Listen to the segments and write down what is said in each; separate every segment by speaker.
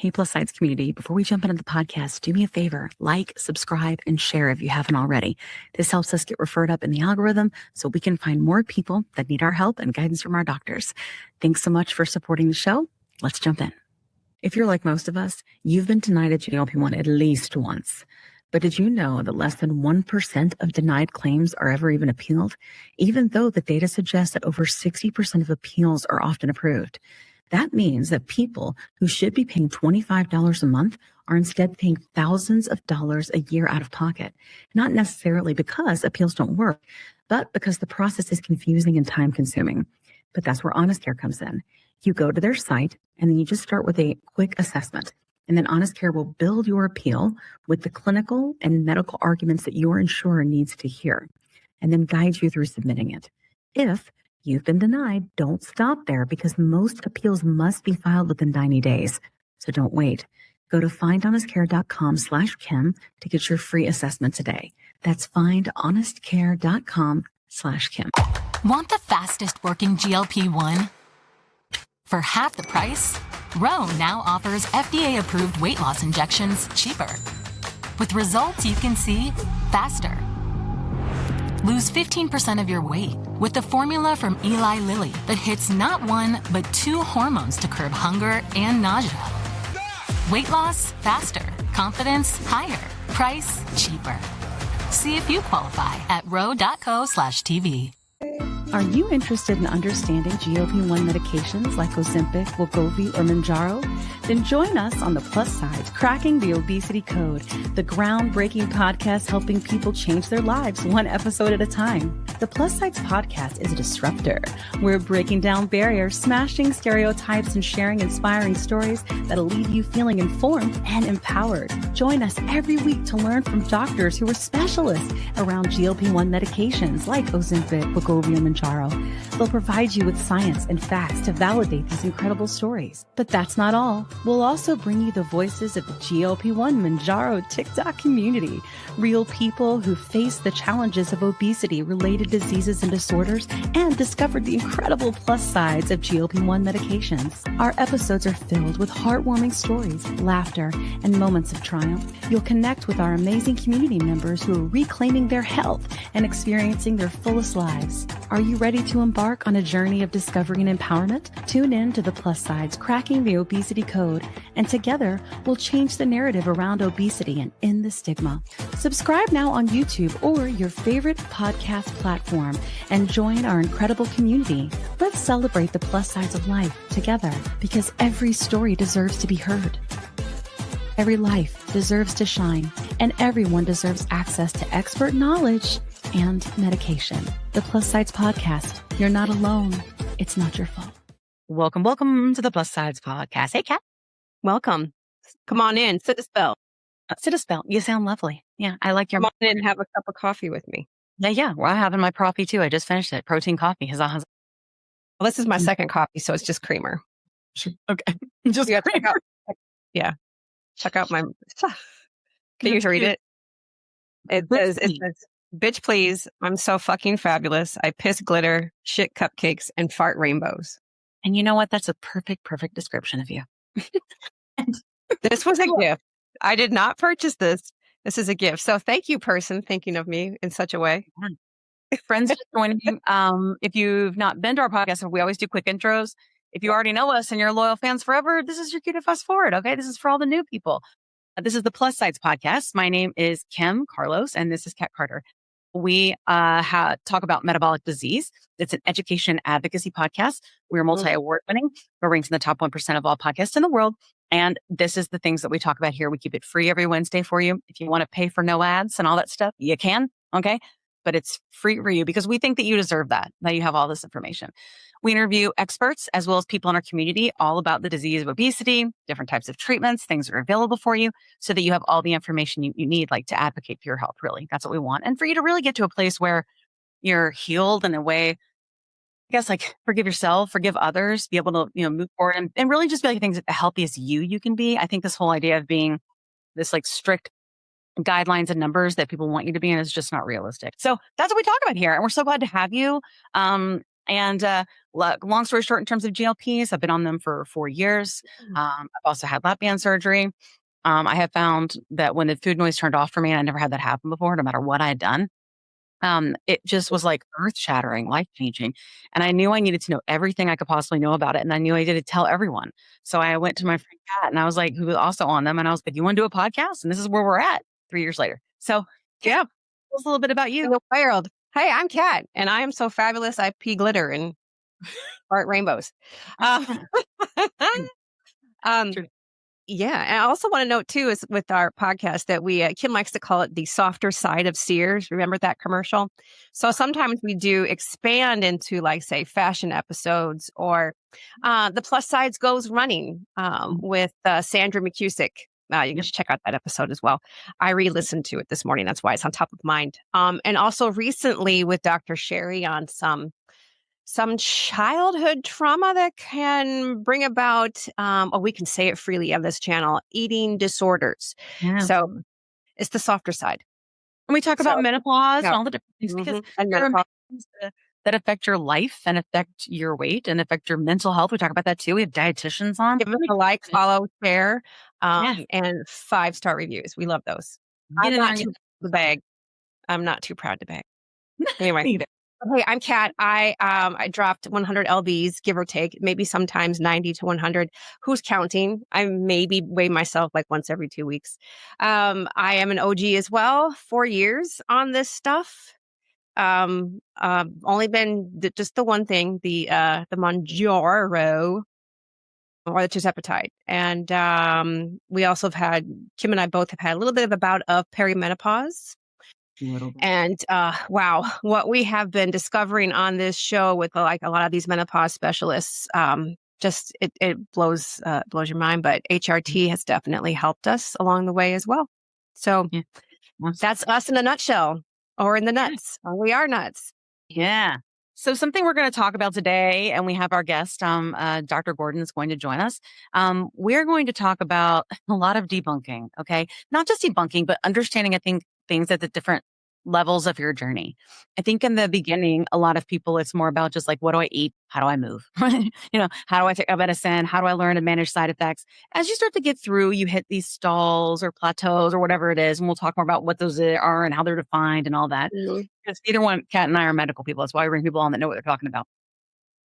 Speaker 1: Hey, Plus Sides community, before we jump into the podcast, do me a favor, like, subscribe, and share if you haven't already. This helps us get referred up in the algorithm so we can find more people that need our help and guidance from our doctors. Thanks so much for supporting the show. Let's jump in. If you're like most of us, you've been denied a GLP-1 at least once. But did you know that less than 1% of denied claims are ever even appealed, even though the data suggests that over 60% of appeals are often approved? That means that people who should be paying $25 a month are instead paying thousands of dollars a year out of pocket, not necessarily because appeals don't work, but because the process is confusing and time-consuming. But that's where Honest Care comes in. You go to their site, and then you just start with a quick assessment. And then Honest Care will build your appeal with the clinical and medical arguments that your insurer needs to hear, and then guide you through submitting it. If you've been denied, don't stop there because most appeals must be filed within 90 days. So don't wait. Go to findhonestcare.com/Kim to get your free assessment today. That's findhonestcare.com/Kim.
Speaker 2: Want the fastest working GLP-1? For half the price, Ro now offers FDA-approved weight loss injections cheaper. With results you can see faster. Lose 15% of your weight with the formula from Eli Lilly that hits not one, but 2 hormones to curb hunger and nausea. Weight loss faster, confidence higher, price cheaper. See if you qualify at ro.co/TV.
Speaker 1: Are you interested in understanding GLP-1 medications like Ozempic, wegovy, or Mounjaro? Then join us on the Plus Sides, Cracking the Obesity Code, the groundbreaking podcast helping people change their lives one episode at a time. The Plus Sides podcast is a disruptor. We're breaking down barriers, smashing stereotypes, and sharing inspiring stories that'll leave you feeling informed and empowered. Join us every week to learn from doctors who are specialists around GLP-1 medications like Ozempic, wegovy, and Mounjaro. They'll provide you with science and facts to validate these incredible stories. But that's not all. We'll also bring you the voices of the GLP-1 Mounjaro TikTok community, real people who face the challenges of obesity-related diseases and disorders and discovered the incredible plus sides of GLP-1 medications. Our episodes are filled with heartwarming stories, laughter, and moments of triumph. You'll connect with our amazing community members who are reclaiming their health and experiencing their fullest lives. Are you ready to embark on a journey of discovery and empowerment? Tune in to the Plus Sides, Cracking the Obesity Code, and together we'll change the narrative around obesity and end the stigma. Subscribe now on YouTube or your favorite podcast platform and join our incredible community. Let's celebrate the plus sides of life together because every story deserves to be heard. Every life deserves to shine, and everyone deserves access to expert knowledge and medication. The Plus Sides Podcast. You're not alone. It's not your fault. Welcome to the Plus Sides Podcast. Hey, Kat.
Speaker 3: Welcome. Come on in. Sit a spell.
Speaker 1: Sit a spell. You sound lovely. Yeah, I like your...
Speaker 3: Come on in and have a cup of coffee with me.
Speaker 1: Yeah. Well, I'm having my coffee too. I just finished it. Protein coffee.
Speaker 3: Well, this is my second coffee, so it's just creamer.
Speaker 1: Okay. Just
Speaker 3: creamer. Check out my... Can you read it? It says, bitch, please. I'm so fucking fabulous. I piss glitter, shit cupcakes, and fart rainbows.
Speaker 1: And you know what? That's a perfect description of you.
Speaker 3: This was a gift. I did not purchase this. This is a gift. So thank you, person, thinking of me in such a way.
Speaker 1: Friends just joining me. If you've not been to our podcast, we always do quick intros. If you already know us and you're loyal fans forever, this is your cue to fast forward. Okay. This is for all the new people. This is the Plus Sides Podcast. My name is Kim Carlos, and this is Kat Carter. We talk about metabolic disease. It's an education advocacy podcast. We're multi-award winning. We're ranked in the top 1% of all podcasts in the world. And this is the things that we talk about here. We keep it free every Wednesday for you. If you want to pay for no ads and all that stuff, you can. Okay. But it's free for you because we think that you deserve that you have all this information. We interview experts as well as people in our community all about the disease of obesity, different types of treatments, things that are available for you so that you have all the information you need, like to advocate for your health, really. That's what we want. And for you to really get to a place where you're healed in a way, I guess, like forgive yourself, forgive others, be able to, move forward and really just be like things the healthiest you can be. I think this whole idea of being this like strict guidelines and numbers that people want you to be in is just not realistic. So that's what we talk about here. And we're so glad to have you. And long story short, in terms of GLPs, I've been on them for 4 years. I've also had lap band surgery. I have found that when the food noise turned off for me, and I never had that happen before, no matter what I had done, it just was like earth shattering, life changing. And I knew I needed to know everything I could possibly know about it. And I knew I needed to tell everyone. So I went to my friend Kat and I was like, who was also on them. And I was like, you want to do a podcast? And this is where we're at 3 years later. So yeah, tell us a little bit about you.
Speaker 3: In the world. Hey, I'm Kat, and I am so fabulous. I pee glitter and art rainbows. Yeah. And I also want to note too, is with our podcast that we, Kim likes to call it the softer side of Sears. Remember that commercial? So sometimes we do expand into like, say, fashion episodes or the plus sides goes running with Sandra McCusick. You can check out that episode as well. I re-listened to it this morning. That's why it's on top of mind. And also recently with Dr. Sherry on some childhood trauma that can bring about, we can say it freely on this channel, eating disorders.
Speaker 1: Yeah.
Speaker 3: So it's the softer side.
Speaker 1: And we talk about menopause and all the different things because
Speaker 3: and
Speaker 1: there are things that affect your life and affect your weight and affect your mental health. We talk about that too. We have dietitians on.
Speaker 3: Give us a like, follow, share, and 5-star reviews. We love those. I'm not too proud to bag. I'm not too proud to bag. Anyway. Hey, I'm Kat. I dropped 100 lbs, give or take, maybe sometimes 90 to 100. Who's counting? I maybe weigh myself like once every 2 weeks. I am an OG as well, 4 years on this stuff. Only been just the one thing, the Mounjaro or the tirzepatide. And we also have had, Kim and I both have had a little bit of a bout of perimenopause. And wow, what we have been discovering on this show with like a lot of these menopause specialists, just it blows your mind. But HRT has definitely helped us along the way as well. So that's us in a nutshell, or in the nuts. We are nuts.
Speaker 1: Yeah. So something we're going to talk about today, and we have our guest, Dr. Gordon, is going to join us. We're going to talk about a lot of debunking. Okay, not just debunking, but understanding. I think things at the different levels of your journey. I think in the beginning, a lot of people, it's more about just like, what do I eat? How do I move? How do I take a medicine? How do I learn to manage side effects? As you start to get through, you hit these stalls or plateaus or whatever it is. And we'll talk more about what those are and how they're defined and all that. Because either one, Kat and I are medical people. That's why we bring people on that know what they're talking about.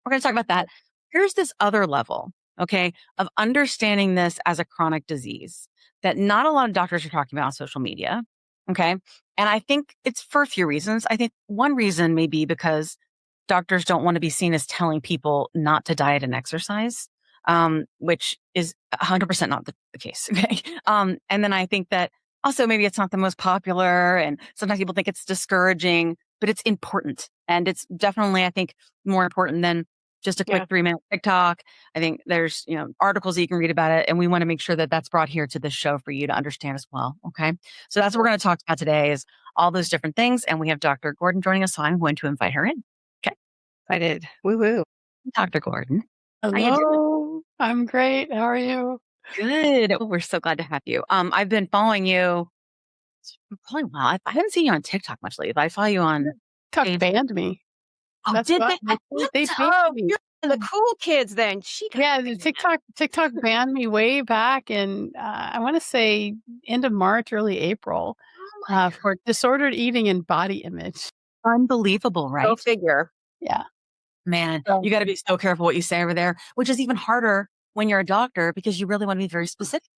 Speaker 1: We're going to talk about that. Here's this other level, okay, of understanding this as a chronic disease that not a lot of doctors are talking about on social media. Okay. And I think it's for a few reasons. I think one reason may be because doctors don't want to be seen as telling people not to diet and exercise, which is 100% not the case. Okay. And then I think that also maybe it's not the most popular and sometimes people think it's discouraging, but it's important. And it's definitely, I think, more important than just a quick 3-minute TikTok. I think there's, articles that you can read about it. And we want to make sure that that's brought here to this show for you to understand as well. Okay. So that's what we're going to talk about today is all those different things. And we have Dr. Gordon joining us. So I'm going to invite her in. Okay.
Speaker 3: Excited. Woo woo.
Speaker 1: Dr. Gordon.
Speaker 4: Hello. I'm great. How are you?
Speaker 1: Good. We're so glad to have you. I've been following you probably a while. I haven't seen you on TikTok much lately, but I follow you on
Speaker 4: TikTok banned me.
Speaker 1: Oh,
Speaker 4: That's
Speaker 1: did
Speaker 4: what they banned me.
Speaker 3: You're the cool kids then.
Speaker 4: TikTok banned me way back in I want to say end of March, early April, for disordered eating and body image.
Speaker 1: Unbelievable, right?
Speaker 3: Go figure.
Speaker 4: Yeah.
Speaker 1: Man, you got to be so careful what you say over there, which is even harder when you're a doctor because you really want to be very specific.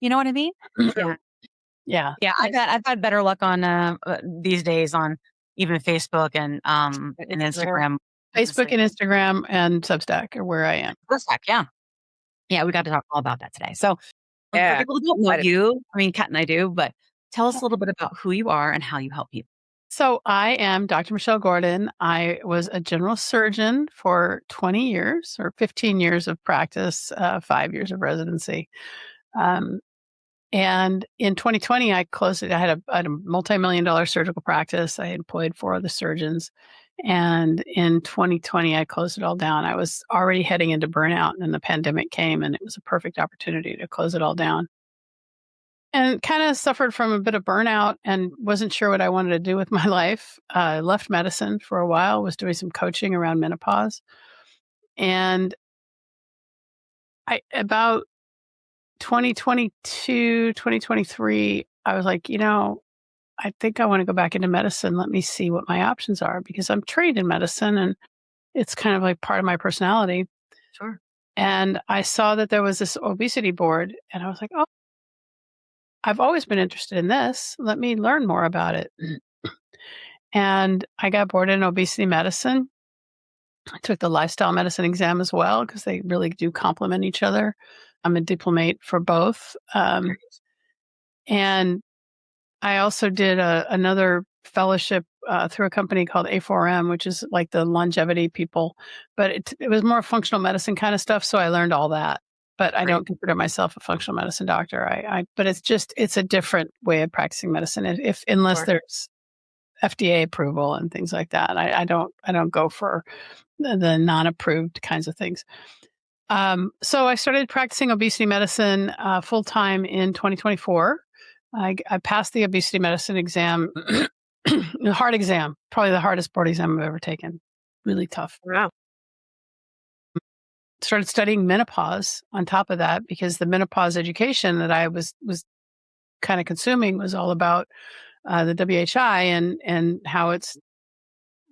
Speaker 1: You know what I mean?
Speaker 4: Yeah.
Speaker 1: I've had better luck on these days on even Facebook and Instagram.
Speaker 4: Facebook and Instagram and Substack are where I am.
Speaker 1: Substack, yeah. We got to talk all about that today. So for people who don't know you, I mean, Kat and I do, but tell us a little bit about who you are and how you help people.
Speaker 4: So I am Dr. Michelle Gordon. I was a general surgeon for 20 years or 15 years of practice, 5 years of residency. And in 2020, I closed it. I had a multi-million-dollar surgical practice. I employed 4 other surgeons. And in 2020, I closed it all down. I was already heading into burnout, and then the pandemic came, and it was a perfect opportunity to close it all down. And kind of suffered from a bit of burnout and wasn't sure what I wanted to do with my life. I left medicine for a while, was doing some coaching around menopause. And about 2022, 2023, I was like, I think I want to go back into medicine. Let me see what my options are, because I'm trained in medicine and it's kind of like part of my personality.
Speaker 1: Sure.
Speaker 4: And I saw that there was this obesity board and I was like, oh, I've always been interested in this. Let me learn more about it. And I got board in obesity medicine. I took the lifestyle medicine exam as well because they really do complement each other. I'm a diplomate for both. And I also did another fellowship through a company called A4M, which is like the longevity people, but it was more functional medicine kind of stuff. So I learned all that, but I don't consider myself a functional medicine doctor. But it's a different way of practicing medicine. Unless there's FDA approval and things like that, I don't go for the non-approved kinds of things. So I started practicing obesity medicine full time in 2024. I passed the obesity medicine exam, the hard exam, probably the hardest board exam I've ever taken. Really tough.
Speaker 3: Wow.
Speaker 4: Started studying menopause on top of that because the menopause education that I was kind of consuming was all about the WHI and how it's,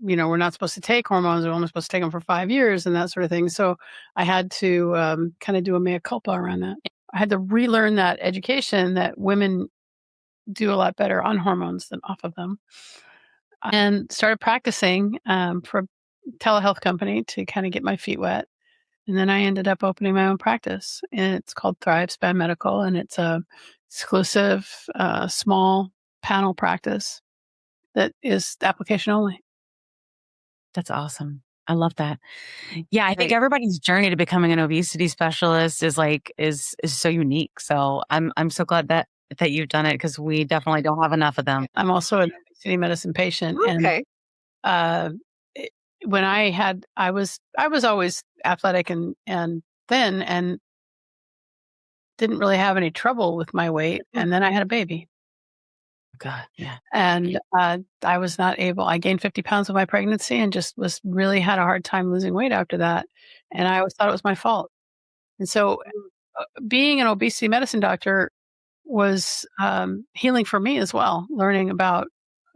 Speaker 4: we're not supposed to take hormones. We're only supposed to take them for 5 years and that sort of thing. So I had to kind of do a mea culpa around that. I had to relearn that education that women do a lot better on hormones than off of them, and started practicing for a telehealth company to kind of get my feet wet. And then I ended up opening my own practice, and it's called Thrive Span Medical, and it's a exclusive, small panel practice that is application only.
Speaker 1: That's awesome. I love that. Yeah, I think everybody's journey to becoming an obesity specialist is so unique. So I'm so glad that you've done it, because we definitely don't have enough of them.
Speaker 4: I'm also an obesity medicine patient.
Speaker 3: Okay.
Speaker 4: And when I was always athletic and thin and didn't really have any trouble with my weight. And then I had a baby.
Speaker 1: God, yeah.
Speaker 4: And I was not able, I gained 50 pounds with my pregnancy and just really had a hard time losing weight after that. And I always thought it was my fault. And so being an obesity medicine doctor was healing for me as well, learning about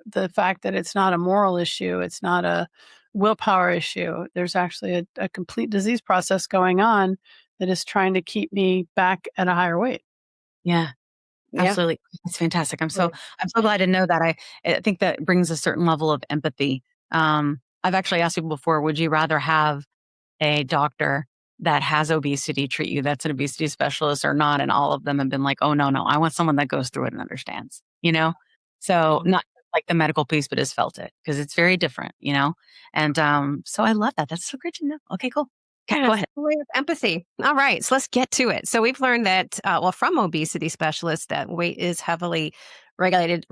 Speaker 4: the fact that it's not a moral issue. It's not a willpower issue. There's actually a complete disease process going on that is trying to keep me back at a higher weight.
Speaker 1: Yeah. Absolutely. It's fantastic. I'm so glad to know that. I think that brings a certain level of empathy. I've actually asked people before, would you rather have a doctor that has obesity treat you, that's an obesity specialist, or not? And all of them have been like, oh, no, I want someone that goes through it and understands, So not like the medical piece, but has felt it, because it's very different, And so I love that. That's so great to know. Okay, cool. Okay, go ahead.
Speaker 3: With empathy. All right, so let's get to it. So we've learned that, from obesity specialists, that weight is heavily regulated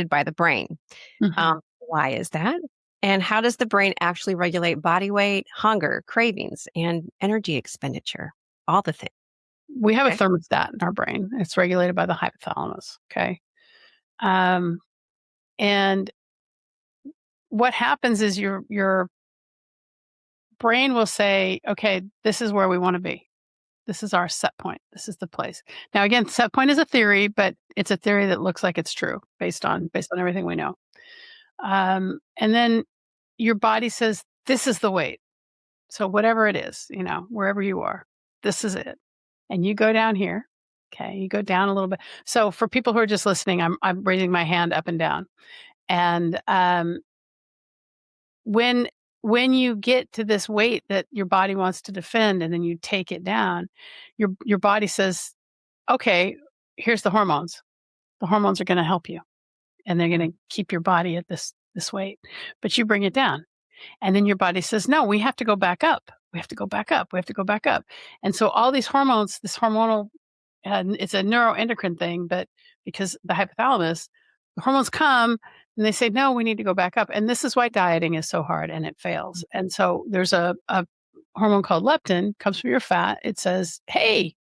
Speaker 3: by the brain.
Speaker 4: Mm-hmm.
Speaker 3: Why is that? And how does the brain actually regulate body weight, hunger, cravings, and energy expenditure? All the things.
Speaker 4: We have a thermostat in our brain. It's regulated by the hypothalamus. Okay. And what happens is your brain will say, okay, this is where we want to be. This is our set point. This is the place. Now, again, set point is a theory, but it's a theory that looks like it's true based on everything we know. And then your body says, this is the weight. So whatever it is, wherever you are, this is it. And you go down here. Okay. You go down a little bit. So for people who are just listening, I'm raising my hand up and down. And when you get to this weight that your body wants to defend, and then you take it down, your body says, okay, here's the hormones. The hormones are going to help you, and they're going to keep your body at this weight, but you bring it down. And then your body says, no, we have to go back up. We have to go back up. We have to go back up. And so all these hormones, this hormonal, it's a neuroendocrine thing, but because the hypothalamus, the hormones come and they say, no, we need to go back up. And this is why dieting is so hard and it fails. And so there's a hormone called leptin, comes from your fat. It says, hey,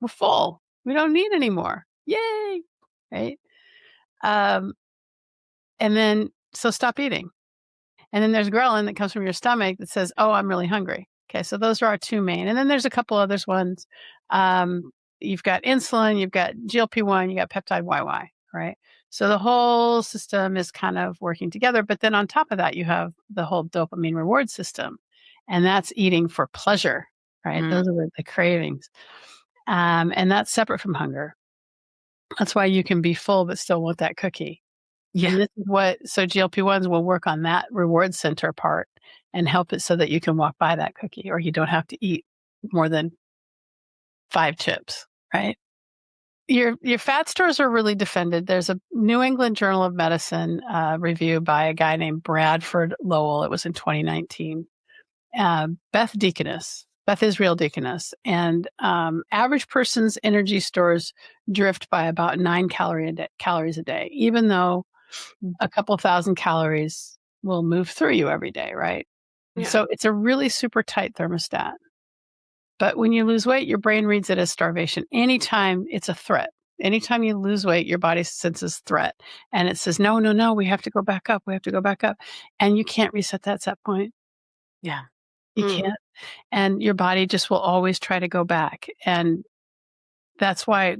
Speaker 4: we're full. We don't need any more. Yay. Right. And then, so stop eating. And then there's ghrelin that comes from your stomach that says, oh, I'm really hungry. Okay, so those are our two main. And then there's a couple others ones. You've got insulin, you've got GLP-1, you got peptide YY, right? So the whole system is kind of working together. But then on top of that, you have the whole dopamine reward system. And that's eating for pleasure, right? Those are the cravings. And that's separate from hunger. That's why you can be full but still want that cookie.
Speaker 1: Yeah.
Speaker 4: And this is so GLP-1s will work on that reward center part and help it so that you can walk by that cookie or you don't have to eat more than 5 chips, right? Your fat stores are really defended. There's a New England Journal of Medicine review by a guy named Bradford Lowell. It was in 2019. Beth Israel Deaconess, and average person's energy stores drift by about 9 calories a day, even though a couple thousand calories will move through you every day, right? Yeah. So it's a really super tight thermostat. But when you lose weight, your brain reads it as starvation. Anytime it's a threat, anytime you lose weight, your body senses threat. And it says, no, we have to go back up. We have to go back up. And you can't reset that set point.
Speaker 1: Yeah.
Speaker 4: You can't. And your body just will always try to go back. And that's why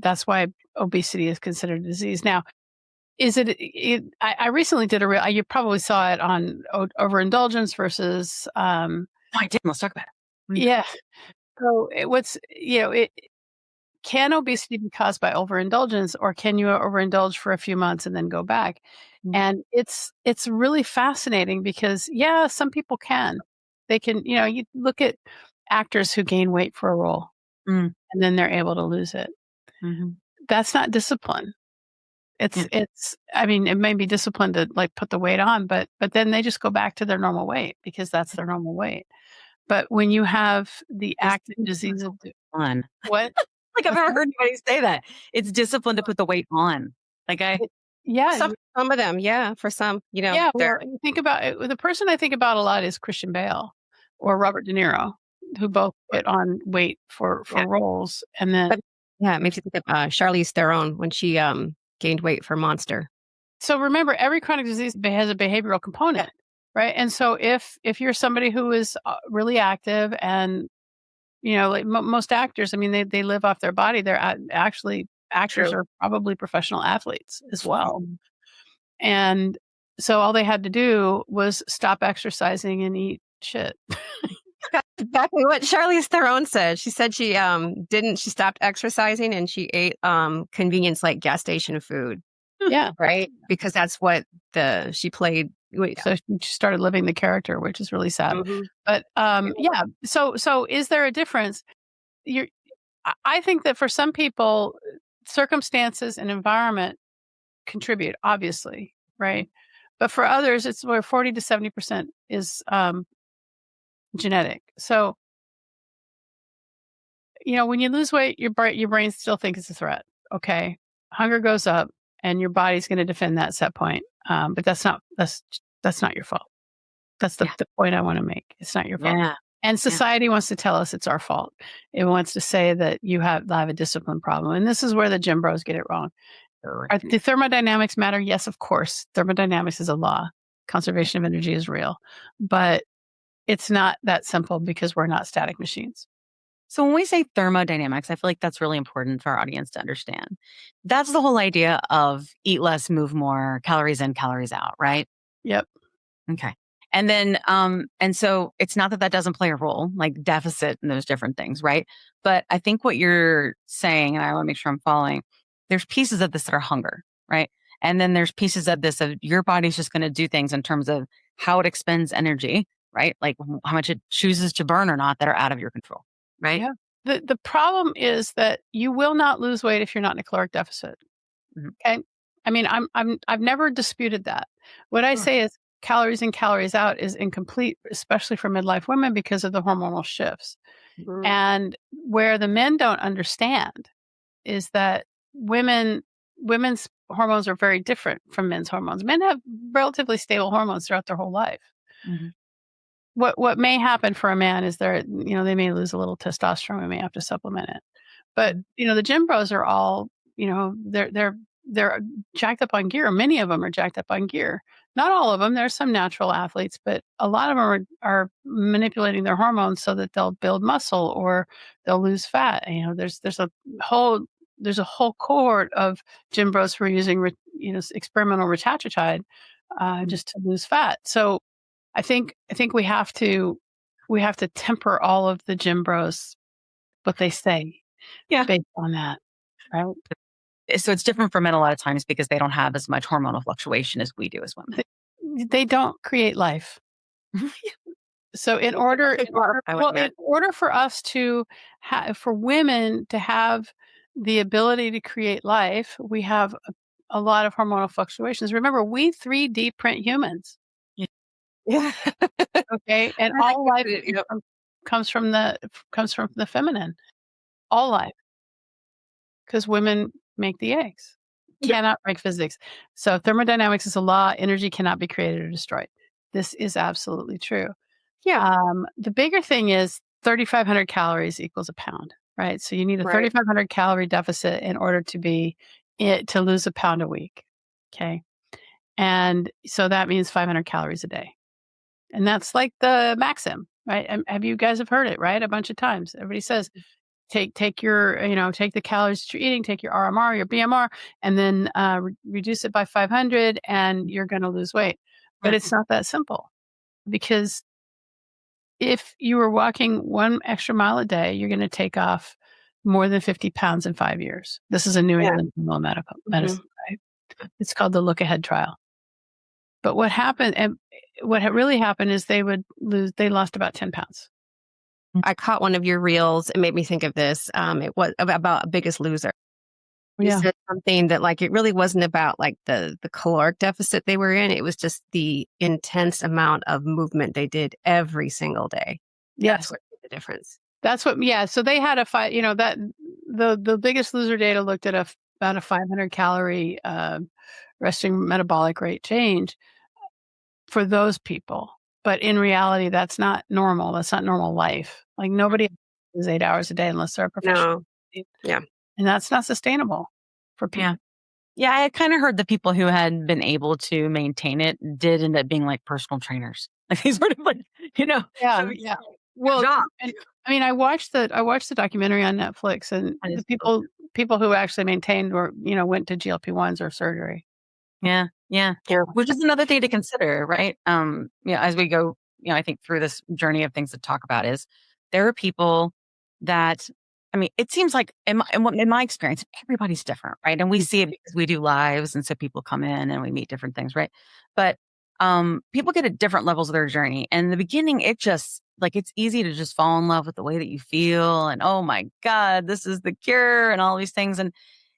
Speaker 4: obesity is considered a disease. Now, I recently did you probably saw it on overindulgence versus.
Speaker 1: I did. Let's talk about it.
Speaker 4: Yeah. So can obesity be caused by overindulgence, or can you overindulge for a few months and then go back? And it's really fascinating because some people can. They can, you look at actors who gain weight for a role and then they're able to lose it. Mm-hmm. That's not discipline. I mean, it may be discipline to like put the weight on, but then they just go back to their normal weight because that's their normal weight. But when you have the active disease of
Speaker 1: on
Speaker 4: what?
Speaker 1: Like I've never heard anybody say that. It's discipline to put the weight on.
Speaker 3: Some of them, for some,
Speaker 4: you think about it. The person I think about a lot is Christian Bale or Robert De Niro, who both put on weight for roles. And then,
Speaker 3: it makes you think of Charlize Theron when she gained weight for Monster.
Speaker 4: So remember, every chronic disease has a behavioral component, right? And so if you're somebody who is really active and, like most actors, I mean, they live off their body. They're actually actors are probably professional athletes as well. And so all they had to do was stop exercising and eat shit.
Speaker 3: Exactly what Charlize Theron said. She said she stopped exercising and she ate convenience like gas station food.
Speaker 4: Yeah.
Speaker 3: Right? Because that's what she played.
Speaker 4: So she started living the character, which is really sad. Mm-hmm. But so is there a difference? I think that for some people, circumstances and environment contribute, obviously, right? But for others, it's where 40 to 70% is genetic. So, when you lose weight, your brain still thinks it's a threat. Okay, hunger goes up, and your body's going to defend that set point. But that's not your fault. That's the point I want to make. It's not your fault. Yeah. And society wants to tell us it's our fault. It wants to say that you have a discipline problem. And this is where the gym bros get it wrong. Do thermodynamics matter? Yes, of course. Thermodynamics is a law. Conservation of energy is real. But it's not that simple because we're not static machines.
Speaker 1: So when we say thermodynamics, I feel like that's really important for our audience to understand. That's the whole idea of eat less, move more, calories in, calories out, right?
Speaker 4: Yep.
Speaker 1: Okay. And then, and so it's not that doesn't play a role, like deficit and those different things, right? But I think what you're saying, and I want to make sure I'm following, there's pieces of this that are hunger, right? And then there's pieces of this of your body's just going to do things in terms of how it expends energy, right? Like how much it chooses to burn or not that are out of your control, right?
Speaker 4: Yeah. The problem is that you will not lose weight if you're not in a caloric deficit. Mm-hmm. Okay. I mean, I've never disputed that. What I say is calories in, calories out is incomplete, especially for midlife women because of the hormonal shifts. Mm-hmm. And where the men don't understand is that women's hormones are very different from men's hormones. Men have relatively stable hormones throughout their whole life. Mm-hmm. What may happen for a man is they may lose a little testosterone. We may have to supplement it. But, the gym bros are all, they're they're jacked up on gear. Many of them are jacked up on gear. Not all of them. There's some natural athletes, but a lot of them are manipulating their hormones so that they'll build muscle or they'll lose fat. There's a whole cohort of gym bros who are using experimental retatrutide just to lose fat. So I think we have to temper all of the gym bros what they say based on that, right?
Speaker 5: So it's different for men a lot of times because they don't have as much hormonal fluctuation as we do as women.
Speaker 4: They don't create life. So in order for us to for women to have the ability to create life, we have a lot of hormonal fluctuations. Remember, we 3D print humans.
Speaker 3: Yeah.
Speaker 4: Okay. And all life comes from the feminine. All life. Because women make the eggs. Cannot break physics. So thermodynamics is a law. Energy cannot be created or destroyed. This is absolutely true.
Speaker 3: Yeah.
Speaker 4: The bigger thing is 3,500 calories equals a pound, right? So you need a 3,500 calorie deficit in order to lose a pound a week. Okay. And so that means 500 calories a day. And that's like the maxim, right? Have you guys have heard it, right? A bunch of times. Everybody says, take the calories that you're eating, take your RMR, your BMR, and then reduce it by 500 and you're going to lose weight. But it's not that simple, because if you were walking 1 extra mile a day, you're going to take off more than 50 pounds in 5 years. This is a New England Journal of Medical Medicine, right? It's called the Look Ahead trial. But what happened, and what really happened, is they lost about 10 pounds.
Speaker 3: I caught one of your reels. It made me think of this. It was about Biggest Loser. You said something that it really wasn't about the caloric deficit they were in. It was just the intense amount of movement they did every single day.
Speaker 4: Yes.
Speaker 3: That's what made the difference.
Speaker 4: That's what, So they had that the Biggest Loser data looked at about a 500 calorie resting metabolic rate change for those people. But in reality, that's not normal. That's not normal life. Nobody is 8 hours a day unless they're a professional.
Speaker 3: No. Yeah.
Speaker 4: And that's not sustainable for people.
Speaker 5: Yeah. I had kind of heard the people who had been able to maintain it did end up being personal trainers. These sort of
Speaker 4: Yeah. Well, I watched the documentary on Netflix, and the people who actually maintained went to GLP-1s or surgery.
Speaker 5: Yeah. Which is another thing to consider, right? As we go, I think through this journey of things to talk about is there are people that, it seems like in my experience, everybody's different, right? And we see it because we do lives, and so people come in and we meet different things, right? But people get at different levels of their journey. And in the beginning, it just it's easy to just fall in love with the way that you feel, and oh my God, this is the cure, and all these things. And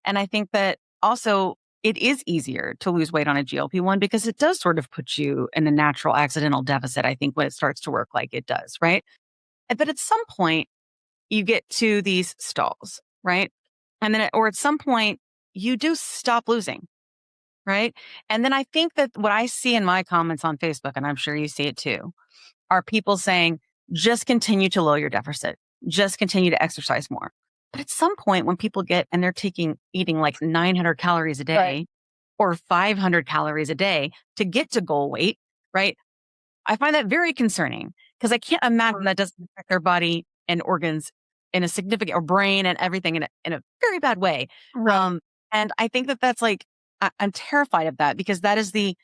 Speaker 5: I think that also it is easier to lose weight on a GLP-1 because it does sort of put you in a natural accidental deficit, I think, when it starts to work like it does, right? But at some point, you get to these stalls, right? And then, or at some point, you do stop losing, right? And then I think that what I see in my comments on Facebook, and I'm sure you see it too, are people saying, just continue to lower your deficit. Just continue to exercise more. But at some point when people and they're eating 900 calories a day or 500 calories a day to get to goal weight, right? I find that very concerning because I can't imagine that doesn't affect their body and organs in a significant, or brain and everything in a very bad way.
Speaker 4: Right.
Speaker 5: And I think that's I'm terrified of that because that is the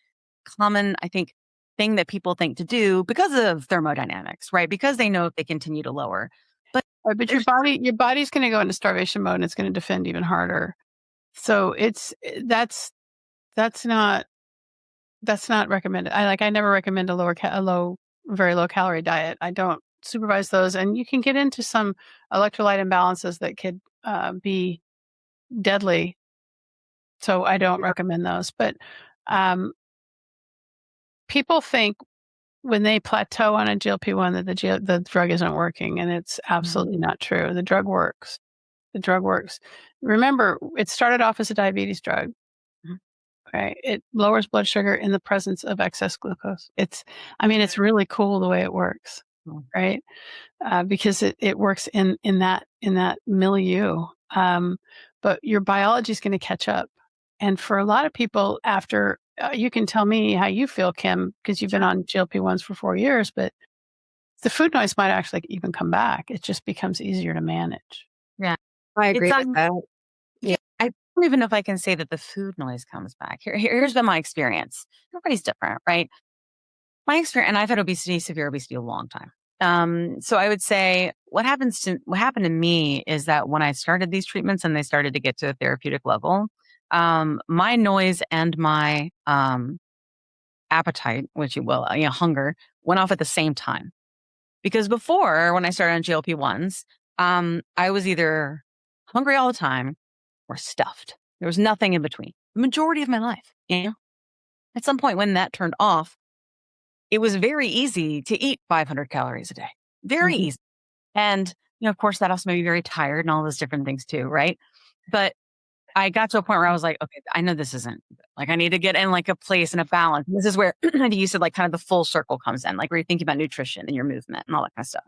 Speaker 5: common, I think, thing that people think to do because of thermodynamics, right? Because they know if they continue to lower.
Speaker 4: But your body's going to go into starvation mode and it's going to defend even harder. So that's not recommended. I never recommend a very low calorie diet. I don't supervise those, and you can get into some electrolyte imbalances that could be deadly. So I don't recommend those. But people think when they plateau on a GLP-1 that the drug isn't working, and it's absolutely not true. The drug works. Remember, it started off as a diabetes drug. Okay, it lowers blood sugar in the presence of excess glucose. It's really cool the way it works, right? Because it works in that milieu. But your biology is going to catch up. And for a lot of people after, you can tell me how you feel, Kim, because you've been on GLP-1s for 4 years, but the food noise might actually even come back. It just becomes easier to manage.
Speaker 5: Yeah.
Speaker 3: I agree with that.
Speaker 5: Yeah. I don't even know if I can say that the food noise comes back. Here's been my experience. Everybody's different, right? My experience, and I've had obesity, severe obesity, a long time. So I would say what happened to me is that when I started these treatments and they started to get to a therapeutic level, my noise and my appetite, which you will, hunger, went off at the same time. Because before, when I started on GLP-1s, I was either hungry all the time or stuffed. There was nothing in between. The majority of my life, At some point when that turned off, it was very easy to eat 500 calories a day. Very easy. And, of course, that also made me very tired and all those different things too, right? But I got to a point where I was like, okay, I know this isn't like, I need to get in like a place and a balance. This is where you said like kind of the full circle comes in, like where you're thinking about nutrition and your movement and all that kind of stuff.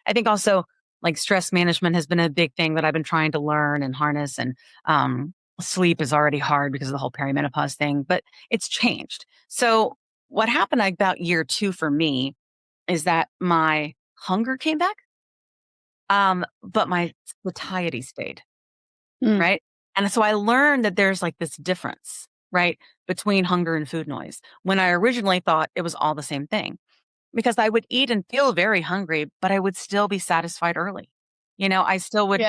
Speaker 5: I think also like stress management has been a big thing that I've been trying to learn and harness. And sleep is already hard because of the whole perimenopause thing, but it's changed. So what happened about year 2 for me is that my hunger came back, but my satiety stayed, right? And so I learned that there's like this difference, right, between hunger and food noise, when I originally thought it was all the same thing. Because I would eat and feel very hungry, but I would still be satisfied early. I still would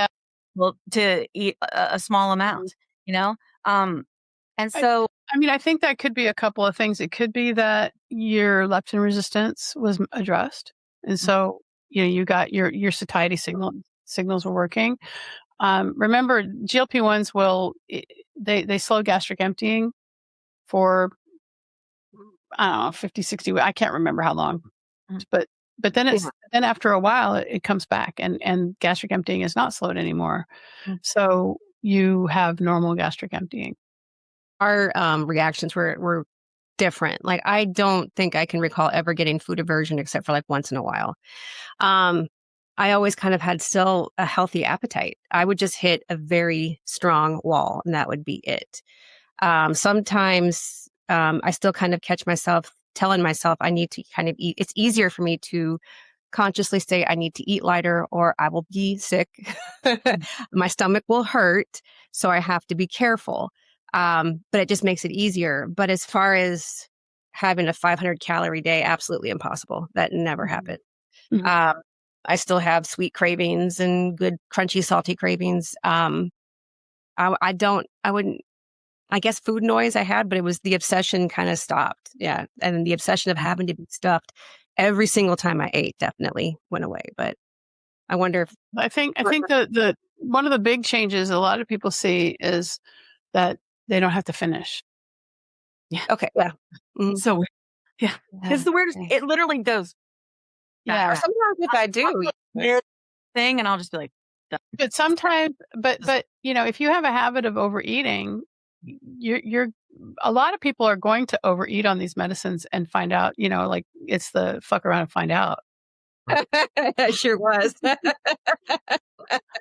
Speaker 5: to eat a small amount, and so
Speaker 4: I think that could be a couple of things. It could be that your leptin resistance was addressed. And so, you got your satiety signals were working. Remember, GLP-1s they slow gastric emptying for, I don't know, 50, 60, I can't remember how long. But then then after a while, it comes back and gastric emptying is not slowed anymore. So you have normal gastric emptying.
Speaker 3: Our reactions were different. Like, I don't think I can recall ever getting food aversion except for like once in a while. I always kind of had still a healthy appetite. I would just hit a very strong wall and that would be it. Sometimes I still kind of catch myself telling myself I need to kind of eat. It's easier for me to consciously say I need to eat lighter or I will be sick. My stomach will hurt. So I have to be careful. But it just makes it easier. But as far as having a 500 calorie day, absolutely impossible. That never happened. I still have sweet cravings and good crunchy, salty cravings. I guess food noise I had, but it was the obsession kind of stopped. Yeah. And the obsession of having to be stuffed every single time I ate definitely went away. But I wonder if
Speaker 4: I think the one of the big changes a lot of people see is that they don't have to finish.
Speaker 5: Yeah.
Speaker 3: Okay. Yeah.
Speaker 5: So weird. Yeah. It's the weirdest. It literally goes.
Speaker 4: Yeah.
Speaker 3: Or sometimes if I do
Speaker 5: thing, and I'll just be like, done.
Speaker 4: But sometimes, but if you have a habit of overeating, you're a lot of people are going to overeat on these medicines and find out, like it's the fuck around and find out.
Speaker 3: It sure was.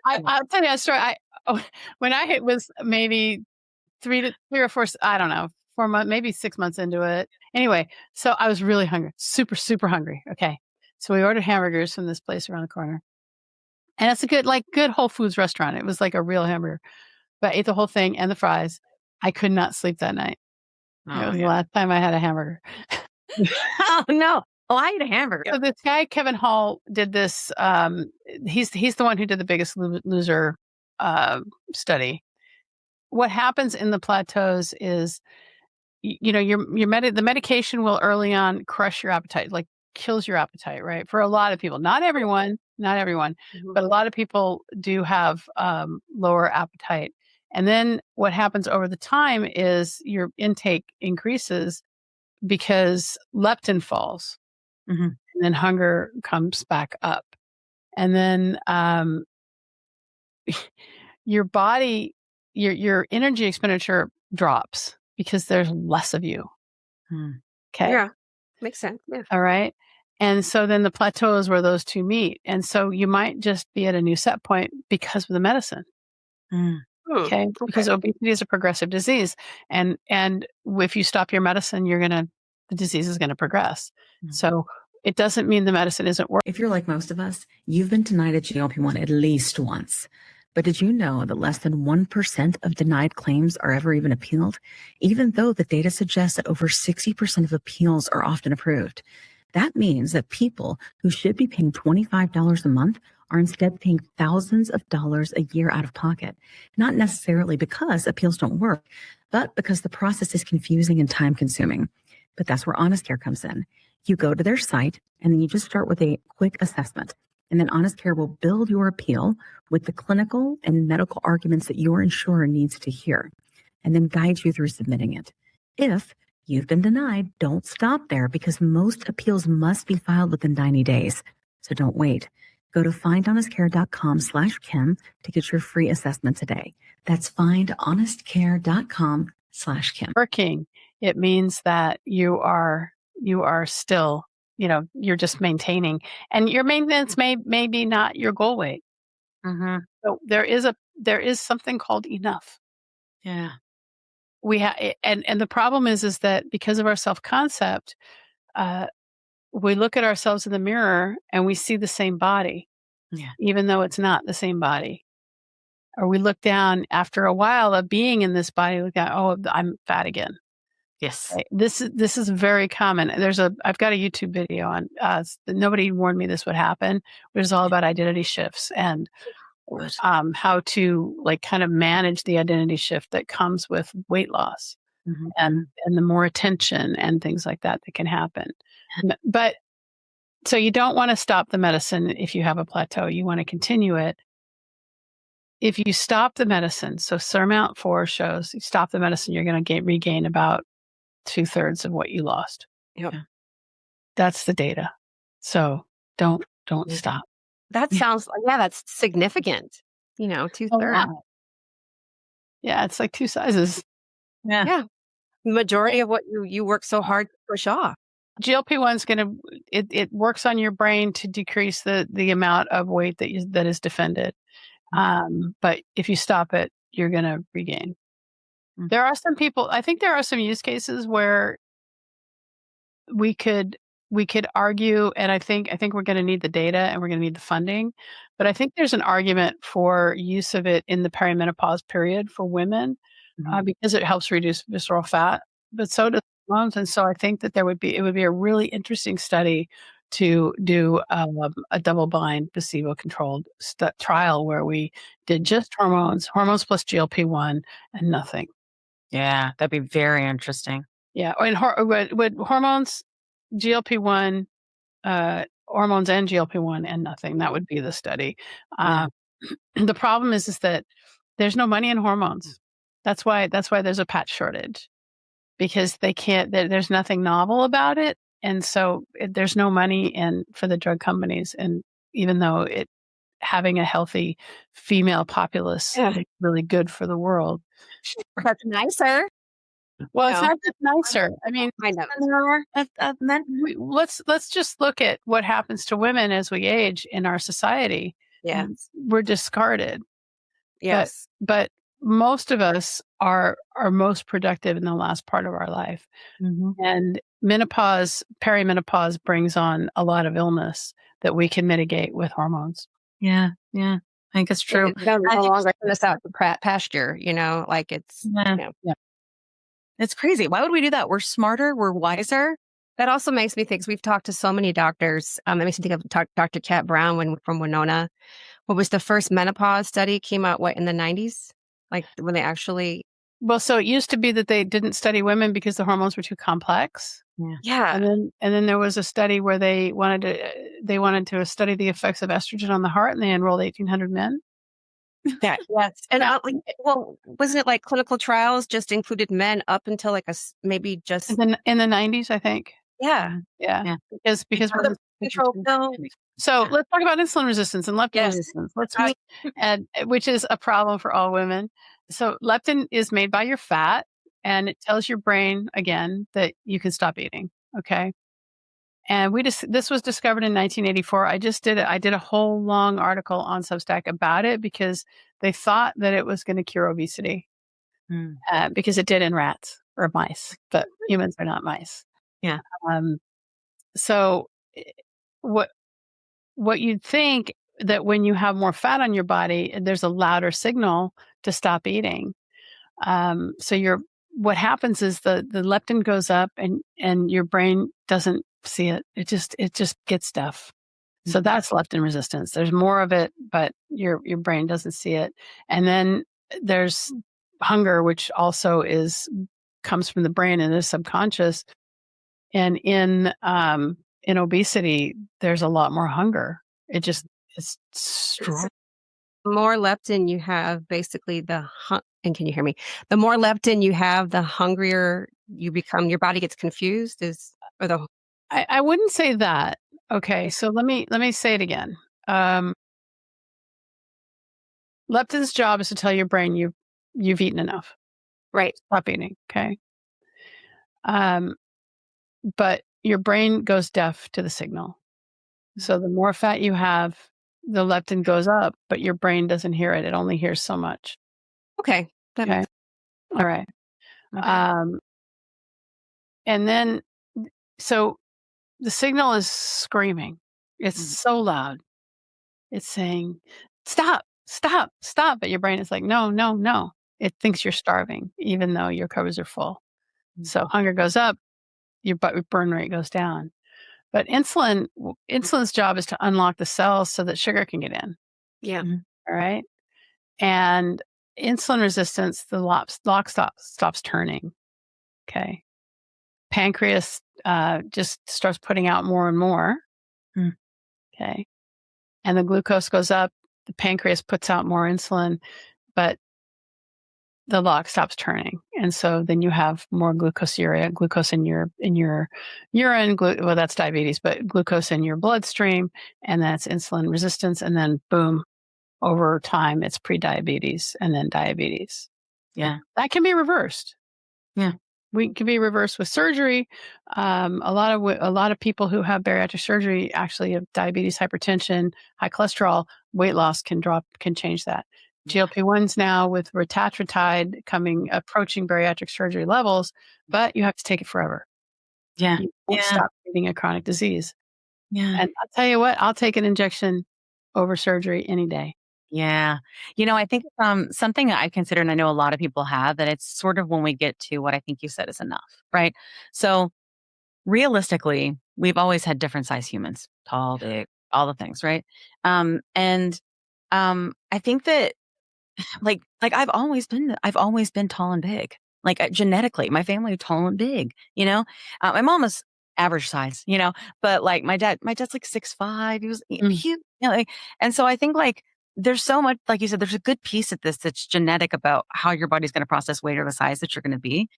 Speaker 4: I'll tell you a story. When I was maybe 3 or 4, I don't know, 4 months, maybe 6 months into it. Anyway, so I was really hungry, super, super hungry. Okay. So we ordered hamburgers from this place around the corner. And it's a good Whole Foods restaurant. It was like a real hamburger. But I ate the whole thing and the fries. I could not sleep that night. It was the last time I had a hamburger.
Speaker 5: Oh, no. Oh, I ate a hamburger.
Speaker 4: So this guy, Kevin Hall, did this. He's the one who did the Biggest Loser study. What happens in the plateaus is, the medication will early on crush your appetite, like kills your appetite, right? For a lot of people, not everyone, but a lot of people do have lower appetite. And then what happens over the time is your intake increases because leptin falls, and then hunger comes back up, and then your body, your energy expenditure drops because there's less of you. Okay.
Speaker 3: Yeah. Makes sense. Yeah.
Speaker 4: All right. And so then the plateau is where those two meet. And so you might just be at a new set point because of the medicine. Okay. Because obesity is a progressive disease. And if you stop your medicine, the disease is going to progress. So it doesn't mean the medicine isn't working.
Speaker 1: If you're like most of us, you've been denied a GLP-1 at least once. But did you know that less than 1% of denied claims are ever even appealed, even though the data suggests that over 60% of appeals are often approved? That means that people who should be paying $25 a month are instead paying thousands of dollars a year out of pocket, not necessarily because appeals don't work, but because the process is confusing and time-consuming. But that's where Honest Care comes in. You go to their site, and then you just start with a quick assessment. And then Honest Care will build your appeal with the clinical and medical arguments that your insurer needs to hear, and then guide you through submitting it. If you've been denied, don't stop there, because most appeals must be filed within 90 days. So don't wait. Go to findhonestcare.com/Kim to get your free assessment today. That's findhonestcare.com/Kim.
Speaker 4: Working. It means that you are still, you're just maintaining, and your maintenance may be not your goal weight. So there is something called enough.
Speaker 5: Yeah.
Speaker 4: We have, and the problem is that because of our self-concept, we look at ourselves in the mirror and we see the same body, even though it's not the same body. Or we look down after a while of being in this body, look at, oh, I'm fat again.
Speaker 5: Yes.
Speaker 4: Right? This is very common. I've got a YouTube video on, nobody warned me this would happen, which is all about identity shifts and how to kind of manage the identity shift that comes with weight loss, and the more attention and things like that can happen. But so you don't want to stop the medicine if you have a plateau. You want to continue it. If you stop the medicine, so SURMOUNT-4 shows you stop the medicine, you're going to regain about 2/3 of what you lost.
Speaker 3: Yep.
Speaker 4: That's the data. So don't stop.
Speaker 3: That sounds like, that's significant. 2/3.
Speaker 4: Yeah, it's like 2 sizes.
Speaker 3: Yeah. The majority of what you work so hard to push off.
Speaker 4: GLP-1's it works on your brain to decrease the amount of weight that is defended. But if you stop it, you're going to regain. There are some people, I think there are some use cases where we could argue, and I think we're going to need the data and we're going to need the funding, but I think there's an argument for use of it in the perimenopause period for women, because it helps reduce visceral fat, but so does hormones. And so I think that it would be a really interesting study to do a double-blind, placebo-controlled trial where we did just hormones plus GLP-1 and nothing.
Speaker 5: Yeah, that'd be very interesting.
Speaker 4: Yeah, and with hormones, GLP-1, hormones and GLP-1 and nothing. That would be the study. The problem is that there's no money in hormones. That's why there's a patch shortage, because they can't. There's nothing novel about it, and so there's no money for the drug companies. And even though having a healthy female populace is really good for the world,
Speaker 3: that's nicer.
Speaker 4: Well, it's not just nicer. I mean,
Speaker 3: I know.
Speaker 4: Let's just look at what happens to women as we age in our society.
Speaker 3: Yeah,
Speaker 4: we're discarded.
Speaker 3: Yes,
Speaker 4: but most of us are most productive in the last part of our life, and perimenopause brings on a lot of illness that we can mitigate with hormones.
Speaker 5: Yeah, I think it's true.
Speaker 3: It's no longer send us out to pasture. It's
Speaker 5: It's crazy. Why would we do that? We're smarter. We're wiser.
Speaker 3: That also makes me think, 'cause we've talked to so many doctors. It makes me think of Dr. Kat Brown from Winona. What was the first menopause study? Came out, in the 90s? When they actually...
Speaker 4: Well, so it used to be that they didn't study women because the hormones were too complex.
Speaker 3: Yeah.
Speaker 4: And then there was a study where they wanted to study the effects of estrogen on the heart, and they enrolled 1,800 men.
Speaker 3: Yes. And wasn't it clinical trials just included men up until maybe just
Speaker 4: in the 90s, I think.
Speaker 3: Yeah.
Speaker 4: Because
Speaker 3: control pill.
Speaker 4: So let's talk about insulin resistance and leptin resistance. Which is a problem for all women. So leptin is made by your fat, and it tells your brain again that you can stop eating. Okay. And this was discovered in 1984. I did a whole long article on Substack about it, because They thought that it was going to cure obesity because it did in rats or mice, but humans are not mice.
Speaker 5: Yeah.
Speaker 4: So what you'd think that when you have more fat on your body, there's a louder signal to stop eating. So what happens is the leptin goes up and your brain doesn't see it. It just gets stuff. So that's leptin resistance. There's more of it, but your brain doesn't see it. And then there's hunger, which also comes from the brain and is subconscious. And in obesity, there's a lot more hunger. It's strong.
Speaker 3: The more leptin you have, basically and can you hear me? The more leptin you have, the hungrier you become. Your body gets confused.
Speaker 4: I wouldn't say that. Okay, so let me say it again. Leptin's job is to tell your brain you've eaten enough.
Speaker 3: Right.
Speaker 4: Stop eating. Okay. But your brain goes deaf to the signal. So the more fat you have, the leptin goes up, but your brain doesn't hear it. It only hears so much.
Speaker 3: Okay.
Speaker 4: Okay. All right. Okay. And then, so the signal is screaming. It's so loud. It's saying, stop, stop, stop. But your brain is like, no, no, no. It thinks you're starving, even though your cupboards are full. So hunger goes up, your burn rate goes down. But insulin's job is to unlock the cells so that sugar can get in.
Speaker 3: Yeah.
Speaker 4: All right. And insulin resistance, the lock stops turning. Okay. Pancreas just starts putting out more and more. Okay. And the glucose goes up. The pancreas puts out more insulin, but the lock stops turning. And so then you have more glucosuria, glucose in your urine. Well, that's diabetes, but glucose in your bloodstream, and that's insulin resistance. And then boom, over time, it's pre-diabetes and then diabetes.
Speaker 5: Yeah.
Speaker 4: That can be reversed.
Speaker 5: Yeah.
Speaker 4: We can be reversed with surgery. A lot of people who have bariatric surgery actually have diabetes, hypertension, high cholesterol. Weight loss can change that. GLP-1s now with retatrutide approaching bariatric surgery levels, but you have to take it forever.
Speaker 5: Yeah.
Speaker 4: You won't stop treating a chronic disease.
Speaker 5: Yeah.
Speaker 4: And I'll tell you what, I'll take an injection over surgery any day.
Speaker 5: Yeah. I think something I consider, and I know a lot of people have, that it's sort of when we get to what I think you said is enough, right? So realistically, we've always had different size humans, tall, big, all the things, right? And I think that like I've always been tall and big. Like genetically, my family is tall and big, my mom is average size, but like my dad's like 6'5". He was huge, and so I think like there's so much, like you said, there's a good piece of this that's genetic about how your body's going to process weight or the size that you're going to be.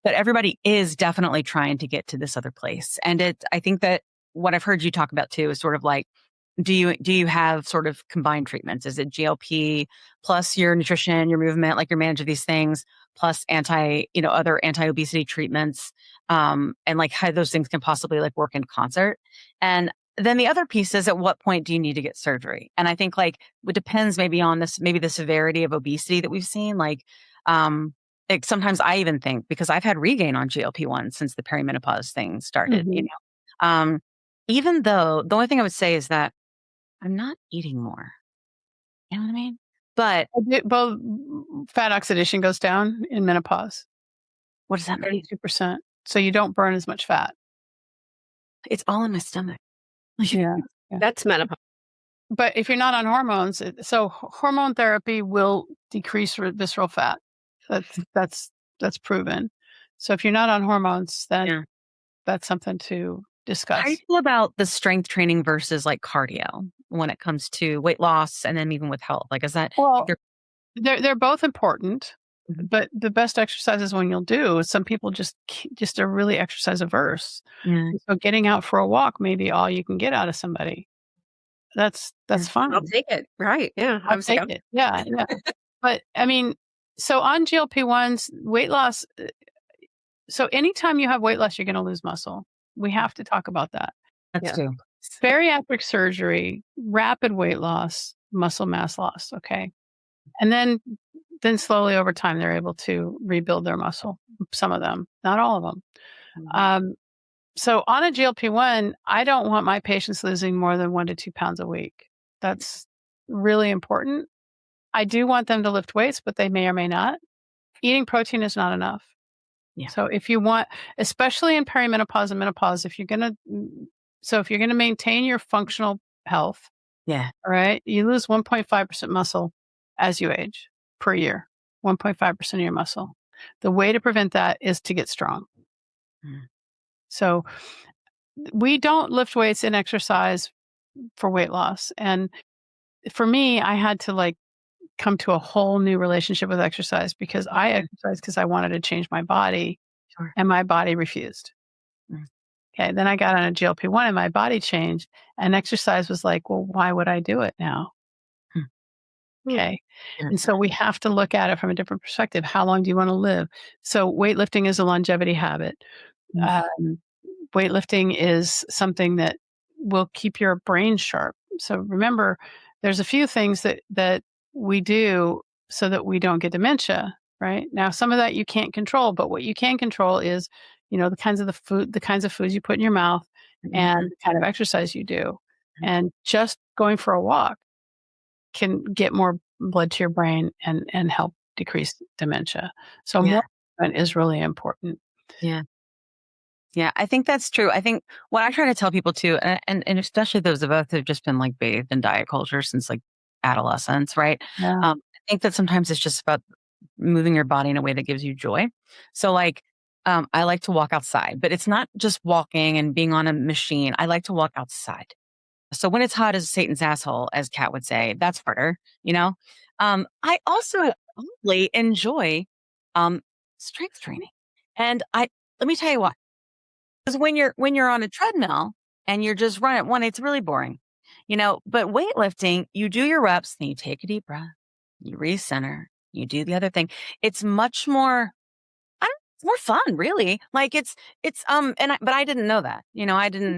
Speaker 5: But everybody is definitely trying to get to this other place. And I think that what I've heard you talk about too is sort of like, do you have sort of combined treatments? Is it GLP plus your nutrition, your movement, like you're managing these things, plus other anti-obesity treatments, and like how those things can possibly like work in concert? And then the other piece is, at what point do you need to get surgery? And I think like it depends maybe on maybe the severity of obesity that we've seen. Like sometimes I even think, because I've had regain on GLP-1 since the perimenopause thing started, even though the only thing I would say is that I'm not eating more. You know what I mean? But
Speaker 4: well, fat oxidation goes down in menopause.
Speaker 5: What does that mean?
Speaker 4: 32%. So you don't burn as much fat.
Speaker 5: It's all in my stomach.
Speaker 4: Yeah.
Speaker 3: That's menopause.
Speaker 4: But if you're not on hormones, so hormone therapy will decrease visceral fat. That's proven. So if you're not on hormones, then that's something to discuss.
Speaker 5: How do you feel about the strength training versus like cardio when it comes to weight loss and then even with health? Like, is that
Speaker 4: they're both important, but the best exercises when some people just are really exercise averse. So getting out for a walk may be all you can get out of somebody. That's fine.
Speaker 3: I'll take it. Right. Yeah.
Speaker 4: I'll take it. Yeah. Yeah. But I mean, so on GLP-1s, weight loss. So anytime you have weight loss, you're going to lose muscle. We have to talk about that.
Speaker 5: That's true.
Speaker 4: Bariatric surgery, rapid weight loss, muscle mass loss. Okay. And then slowly over time, they're able to rebuild their muscle. Some of them, not all of them.
Speaker 5: Mhm.
Speaker 4: So on a GLP-1, I don't want my patients losing more than 1 to 2 pounds a week. That's really important. I do want them to lift weights, but they may or may not. Eating protein is not enough.
Speaker 5: Yeah.
Speaker 4: So if you want, especially in perimenopause and menopause, if you're going to maintain your functional health,
Speaker 5: Yeah.
Speaker 4: all right, you lose 1.5% muscle as you age per year, 1.5% of your muscle. The way to prevent that is to get strong.
Speaker 5: Mm.
Speaker 4: So we don't lift weights in exercise for weight loss. And for me, I had to come to a whole new relationship with exercise because I exercised because I wanted to change my body
Speaker 5: Sure.
Speaker 4: and my body refused.
Speaker 5: Mm.
Speaker 4: Okay. Then I got on a GLP-1 and my body changed and exercise was like, well, why would I do it now?
Speaker 5: Hmm.
Speaker 4: Okay.
Speaker 5: Yeah.
Speaker 4: And so we have to look at it from a different perspective. How long do you want to live? So weightlifting is a longevity habit.
Speaker 5: Mm.
Speaker 4: Weightlifting is something that will keep your brain sharp. So remember, there's a few things that we do so that we don't get dementia, right? Now, some of that you can't control, but what you can control is, the kinds of foods you put in your mouth and the kind of exercise you do. And just going for a walk can get more blood to your brain and help decrease dementia. So
Speaker 5: Yeah.
Speaker 4: more movement is really important.
Speaker 5: Yeah. Yeah, I think that's true. I think what I try to tell people too, and especially those of us who've just been like bathed in diet culture since like adolescence, right?
Speaker 4: Yeah.
Speaker 5: I think that sometimes it's just about moving your body in a way that gives you joy. So like, I like to walk outside, but it's not just walking and being on a machine. I like to walk outside. So when it's hot as Satan's asshole, as Kat would say, that's harder, you know? I also really enjoy, strength training. And let me tell you what. Because when you're on a treadmill and you're just running one, it's really boring, But weightlifting, you do your reps, then you take a deep breath, you recenter, you do the other thing. It's much more, it's more fun, really. Like but I didn't know that, I didn't.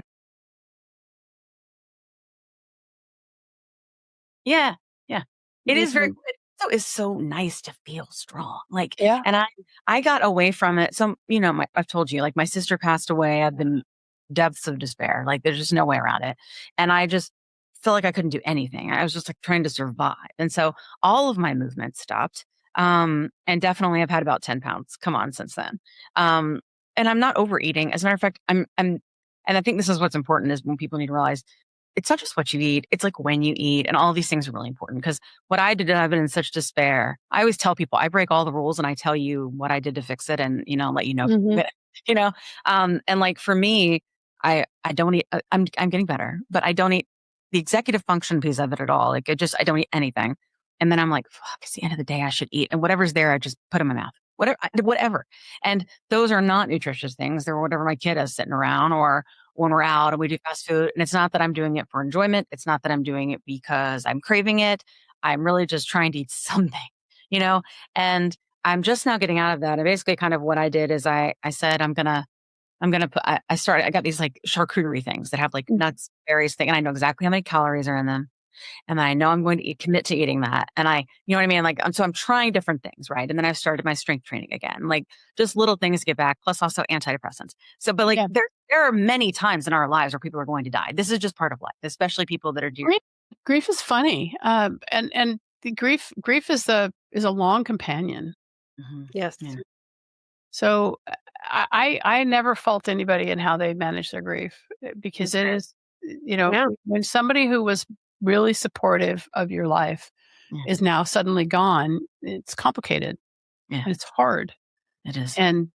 Speaker 5: Yeah, yeah. It is very
Speaker 4: Usually,
Speaker 5: good. So it's so nice to feel strong. Like,
Speaker 4: yeah.
Speaker 5: and I got away from it. So, I've told you, like my sister passed away. I've been depths of despair. Like there's just no way around it. And I just felt like I couldn't do anything. I was just like trying to survive. And so all of my movements stopped. And definitely I've had about 10 pounds come on since then. And I'm not overeating. As a matter of fact, and I think this is what's important is when people need to realize it's not just what you eat, it's like when you eat, and all these things are really important. Because what I did, I've been in such despair. I always tell people I break all the rules and I tell you what I did to fix it, and let you know,
Speaker 4: Mhm.
Speaker 5: you know. And like for me, I don't eat. I'm getting better, but I don't eat the executive function piece of it at all. Like I don't eat anything, and then I'm like, fuck. It's the end of the day. I should eat, and whatever's there, I just put in my mouth. Whatever. And those are not nutritious things. They're whatever my kid has sitting around, or when we're out and we do fast food. And it's not that I'm doing it for enjoyment. It's not that I'm doing it because I'm craving it. I'm really just trying to eat something, you know? And I'm just now getting out of that. And basically kind of what I did is I said, I'm gonna put, I got these like charcuterie things that have like nuts, berries thing. And I know exactly how many calories are in them. And then I know I'm going to commit to eating that. And you know what I mean? Like, so I'm trying different things, right? And then I've started my strength training again, like just little things to get back, plus also antidepressants. So, but like
Speaker 4: Yeah.
Speaker 5: there are many times in our lives where people are going to die. This is just part of life, especially people that are dear.
Speaker 4: Grief is funny. And the grief is a long companion.
Speaker 5: Mhm.
Speaker 3: Yes.
Speaker 5: Yeah.
Speaker 4: So I never fault anybody in how they manage their grief because it is,
Speaker 3: Yeah.
Speaker 4: when somebody who was really supportive of your life
Speaker 5: Yeah.
Speaker 4: is now suddenly gone, it's complicated
Speaker 5: Yeah,
Speaker 4: and it's hard.
Speaker 5: it is.
Speaker 4: And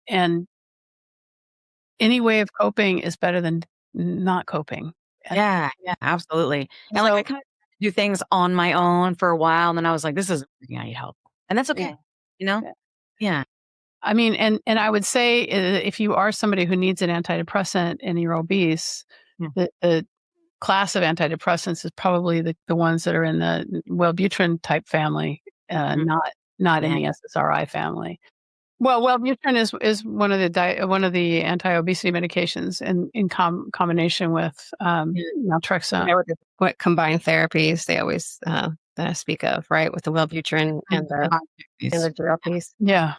Speaker 4: any way of coping is better than not coping.
Speaker 5: Yeah, absolutely. And like
Speaker 4: So
Speaker 5: I kind of do things on my own for a while, and then I was like, this isn't working. I need help, and that's okay.
Speaker 4: yeah.
Speaker 5: You know?
Speaker 4: Yeah.
Speaker 5: Yeah.
Speaker 4: I mean, and I would say if you are somebody who needs an antidepressant and you're obese,
Speaker 5: Yeah.
Speaker 4: the class of antidepressants is probably the ones that are in the Wellbutrin type family,
Speaker 5: Mhm.
Speaker 4: not in
Speaker 5: Yeah.
Speaker 4: the SSRI family. Well, Wellbutrin is one of the anti-obesity medications in combination with
Speaker 3: Yeah.
Speaker 4: naltrexone.
Speaker 3: What combined therapies they always that I speak of, right? With the Wellbutrin and the GLPs.
Speaker 4: Yeah.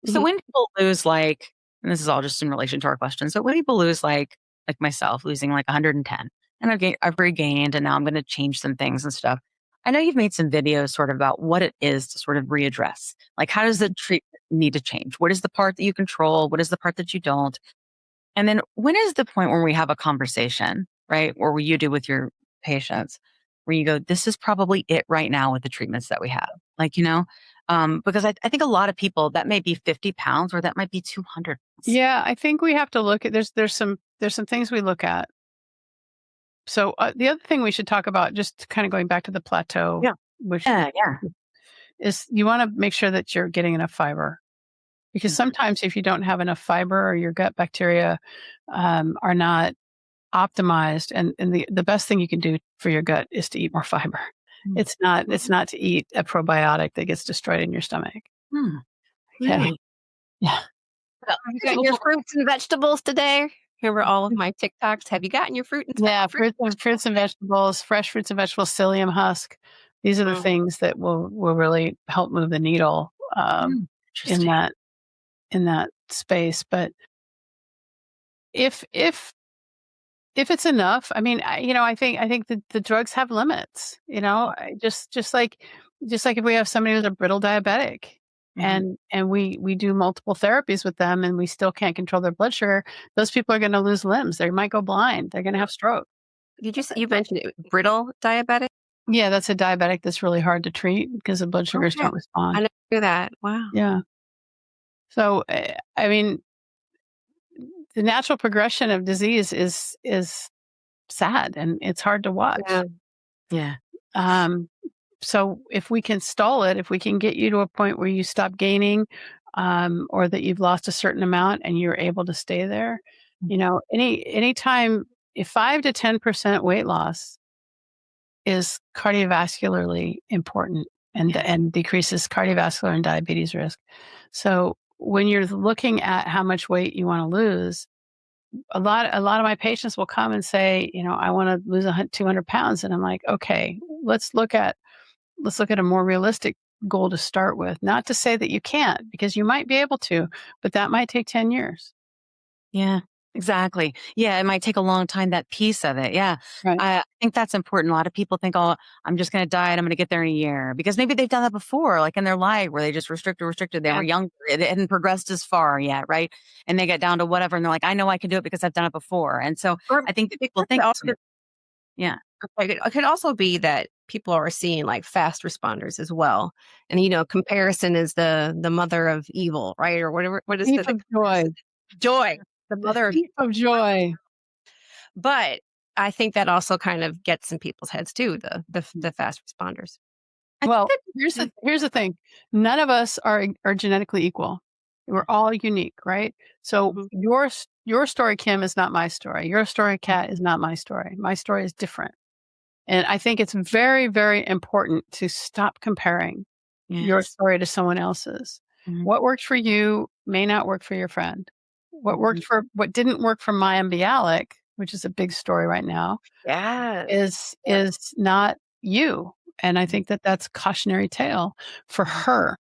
Speaker 5: So when people lose and this is all just in relation to our question. So when people lose like myself, losing like 110 and I've regained and now I'm going to change some things and stuff. I know you've made some videos sort of about what it is to sort of readdress. Like how does the treatment need to change? What is the part that you control? What is the part that you don't? And then when is the point where we have a conversation, right? Or you do with your patients where you go, this is probably it right now with the treatments that we have. Because I think a lot of people that may be 50 pounds or that might be 200.
Speaker 4: Yeah. I think we have to look at, there's some things we look at. So the other thing we should talk about, just kind of going back to the plateau, which is you want to make sure that you're getting enough fiber. Because sometimes if you don't have enough fiber or your gut bacteria are not optimized, and the best thing you can do for your gut is to eat more fiber. It's not to eat a probiotic that gets destroyed in your stomach. Okay.
Speaker 3: Really?
Speaker 4: Yeah.
Speaker 3: Well, have you gotten your fruits and vegetables today? Remember all of my TikToks? Have you gotten your fruit and
Speaker 4: Yeah, fruits and vegetables, fresh fruits and vegetables, psyllium husk. These are the things that will really help move the needle in that space. But if it's enough, I mean, I think that the drugs have limits. Just like if we have somebody who's a brittle diabetic, and we do multiple therapies with them, and we still can't control their blood sugar, those people are going to lose limbs. They might go blind. They're going to have stroke.
Speaker 3: You mentioned it, brittle diabetic?
Speaker 4: Yeah, that's a diabetic that's really hard to treat because the blood sugars don't respond.
Speaker 3: I never knew that. Wow.
Speaker 4: Yeah. So, I mean, the natural progression of disease is sad and it's hard to watch.
Speaker 5: Yeah.
Speaker 4: So if we can stall it, if we can get you to a point where you stop gaining, or that you've lost a certain amount and you're able to stay there, anytime, if 5 to 10% weight loss is cardiovascularly important and decreases cardiovascular and diabetes risk. So when you're looking at how much weight you want to lose, a lot of my patients will come and say, I want to lose 200 pounds. And I'm like, okay, let's look at a more realistic goal to start with. Not to say that you can't, because you might be able to, but that might take 10 years.
Speaker 5: Yeah, exactly. Yeah, it might take a long time, that piece of it. Yeah.
Speaker 4: Right.
Speaker 5: I think that's important. A lot of people think, oh, I'm just going to diet. I'm going to get there in a year, because maybe they've done that before, like in their life where they just restricted. They were younger. It hadn't progressed as far yet. Right. And they get down to whatever. And they're like, I know I can do it because I've done it before. And so I think that people think,
Speaker 3: it could also be that people are seeing like fast responders as well. And, comparison is the mother of evil, right? Or whatever. What is
Speaker 4: it?
Speaker 3: Joy. The mother
Speaker 4: of joy.
Speaker 3: But I think that also kind of gets in people's heads too, the fast responders.
Speaker 4: Well, here's the thing. None of us are genetically equal. We're all unique, right? So your story, Kim, is not my story. Your story, Kat, is not my story. My story is different. And I think it's very, very important to stop comparing your story to someone else's. What worked for you may not work for your friend. What didn't work for Maya Bialik, which is a big story right now, is not you. And I think that that's a cautionary tale for her.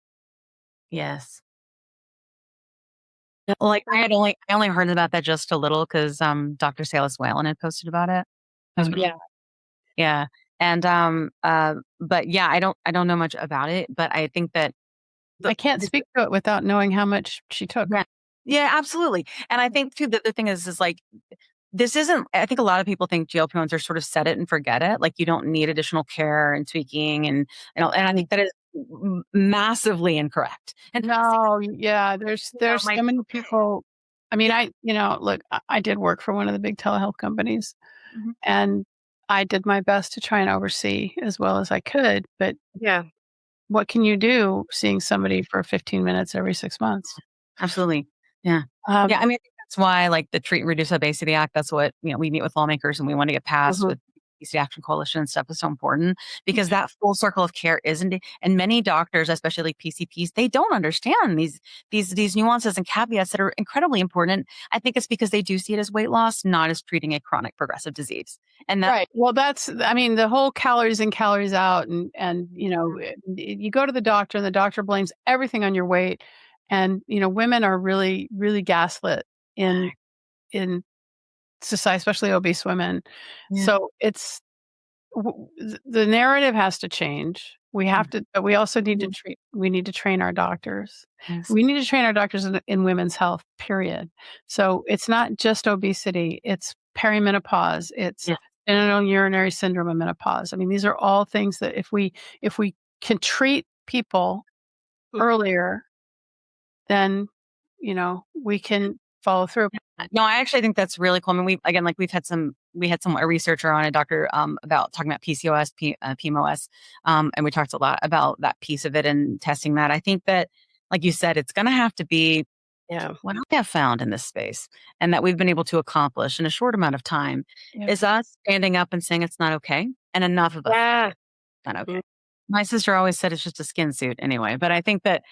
Speaker 5: Yes. Like I only heard about that just a little because Dr. Salis Whalen had posted about it. Yeah. And but yeah, I don't know much about it, but I think that
Speaker 4: I can't speak to it without knowing how much she took.
Speaker 5: Yeah, absolutely. And I think too, the thing is like, this isn't, I think a lot of people think GLP-1s are sort of set it and forget it. Like you don't need additional care and tweaking. And I think that is massively incorrect. And
Speaker 4: there's so many people. I mean, look, I did work for one of the big telehealth companies and I did my best to try and oversee as well as I could. But what can you do seeing somebody for 15 minutes every 6 months?
Speaker 5: Absolutely. Yeah. I mean, that's why like the Treat and Reduce Obesity Act, that's what, we meet with lawmakers and we want to get passed with Obesity Action Coalition and stuff is so important because that full circle of care isn't, and many doctors, especially like PCPs, they don't understand these nuances and caveats that are incredibly important. I think it's because they do see it as weight loss, not as treating a chronic progressive disease. And
Speaker 4: right. Well, the whole calories in, calories out, and you go to the doctor and the doctor blames everything on your weight. And, women are really, really gaslit in society, especially obese women. Yeah. So the narrative has to change. We have to, but we also need to train our doctors. Yes. We need to train our doctors in women's health, period. So it's not just obesity, it's perimenopause, it's genital urinary syndrome and menopause. I mean, these are all things that if we can treat people earlier, then, we can follow through.
Speaker 5: No, I actually think that's really cool. I mean, we had a researcher on, a doctor, about talking about PCOS, PMOS. And we talked a lot about that piece of it and testing that. I think that, like you said, it's going to have to be what I have found in this space and that we've been able to accomplish in a short amount of time is us standing up and saying it's not okay. And enough of us. Not okay. My sister always said it's just a skin suit anyway. But I think that,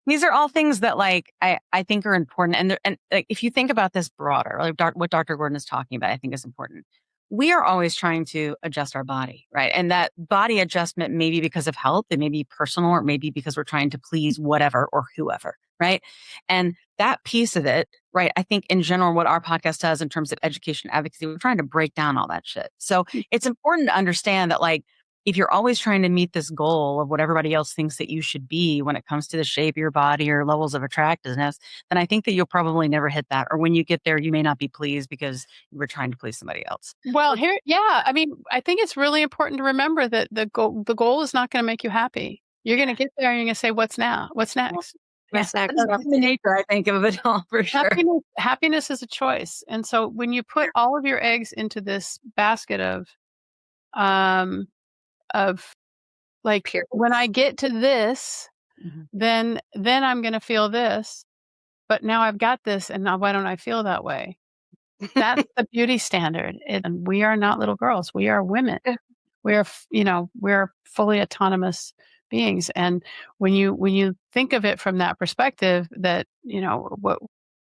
Speaker 5: these are all things that I think are important. And like, if you think about this broader, like what Dr. Gordon is talking about, I think is important. We are always trying to adjust our body, right? And that body adjustment may be because of health, it may be personal, or it may be because we're trying to please whatever or whoever, right? And that piece of it, right? I think in general, what our podcast does in terms of education advocacy, we're trying to break down all that shit. So it's important to understand that, like, if you're always trying to meet this goal of what everybody else thinks that you should be when it comes to the shape of your body or levels of attractiveness, then I think that you'll probably never hit that. Or when you get there, you may not be pleased because you were trying to please somebody else.
Speaker 4: Well, I mean, I think it's really important to remember that the goal is not going to make you happy. You're going to get there and you're going to say, what's now? What's next?
Speaker 5: What's next? That's the nature, I think, of it all, for sure.
Speaker 4: Happiness is a choice. And so when you put all of your eggs into this basket of like, when I get to this, then I'm going to feel this, but now I've got this, and now why don't I feel that way? That's the beauty standard. And we are not little girls. We are women. We're fully autonomous beings. And when you think of it from that perspective, that,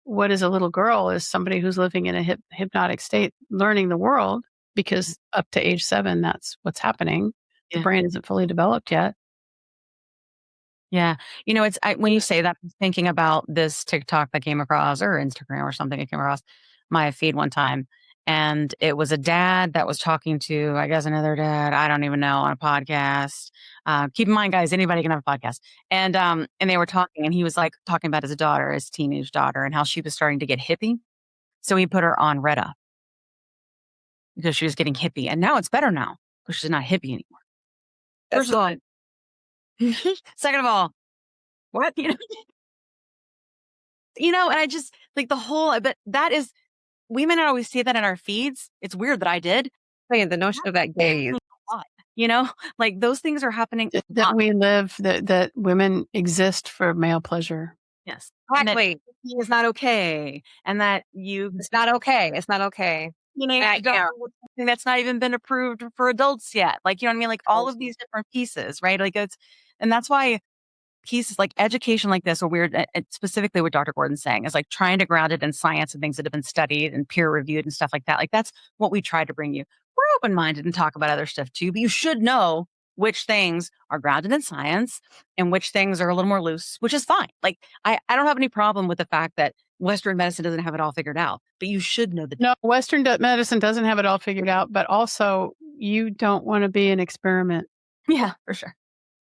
Speaker 4: what is a little girl is somebody who's living in a hypnotic state, learning the world, because up to age 7, that's what's happening. The brain isn't fully developed yet.
Speaker 5: Yeah. When you say that, I'm thinking about this TikTok that came across, or Instagram or something that came across my feed one time. And it was a dad that was talking to, I guess, another dad, I don't even know, on a podcast. Keep in mind, guys, anybody can have a podcast. And they were talking, and he was like talking about his daughter, his teenage daughter, and how she was starting to get hippie. So he put her on Retta because she was getting hippie. And now it's better now because she's not hippie anymore. First of all, second of all, what? And I just like but that is, we may not always see that in our feeds. It's weird that I did.
Speaker 3: The notion of that gaze,
Speaker 5: like those things are happening.
Speaker 4: That we live, that women exist for male pleasure.
Speaker 5: Yes.
Speaker 3: Exactly.
Speaker 5: He is not okay. And that it's not okay. It's not okay. Something that's not even been approved for adults yet. Like, you know what I mean? Like all of these different pieces, right? Like and that's why pieces like education like this are weird. And specifically what Dr. Gordon's saying is like trying to ground it in science and things that have been studied and peer reviewed and stuff like that. Like that's what we try to bring you. We're open-minded and talk about other stuff too, but you should know which things are grounded in science and which things are a little more loose, which is fine. Like I don't have any problem with the fact that Western medicine doesn't have it all figured out, but you should know that.
Speaker 4: No, Western medicine doesn't have it all figured out, but also you don't want to be an experiment.
Speaker 5: Yeah, for sure.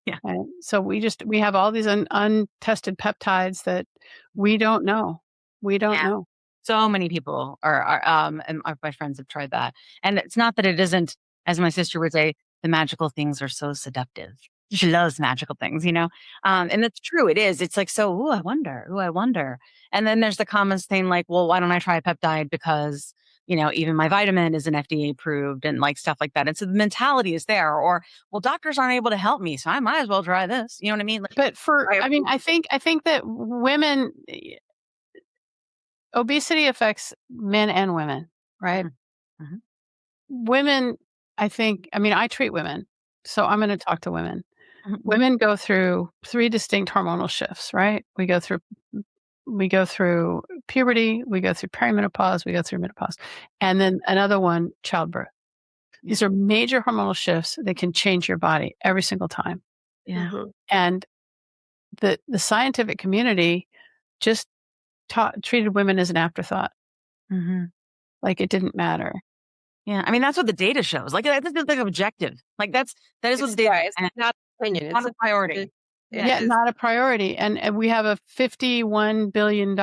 Speaker 5: Yeah.
Speaker 4: Right? So we have all these untested peptides that we don't know. We don't know.
Speaker 5: So many people and my friends have tried that. And it's not that it isn't, as my sister would say, the magical things are so seductive. She loves magical things, and that's true. It is. It's like, so, I wonder. And then there's the common thing like, well, why don't I try a peptide? Because, even my vitamin isn't FDA approved and like stuff like that. And so the mentality is there, or, well, doctors aren't able to help me, so I might as well try this. You know what I mean? Like,
Speaker 4: but I think that women, obesity affects men and women, right? Mm-hmm. Women I treat women, so I'm going to talk to women.
Speaker 5: Mhm.
Speaker 4: Women go through 3 distinct hormonal shifts, right? We go through puberty, we go through perimenopause, we go through menopause, and then another one, childbirth. These are major hormonal shifts that can change your body every single time.
Speaker 5: Yeah.
Speaker 4: And the scientific community just treated women as an afterthought. Like it didn't matter.
Speaker 5: Yeah. I mean, that's what the data shows. Like, that's like objective. Like, that is what the data
Speaker 3: it's not opinion.
Speaker 5: It's not a priority.
Speaker 4: Not a priority. And we have a $51 billion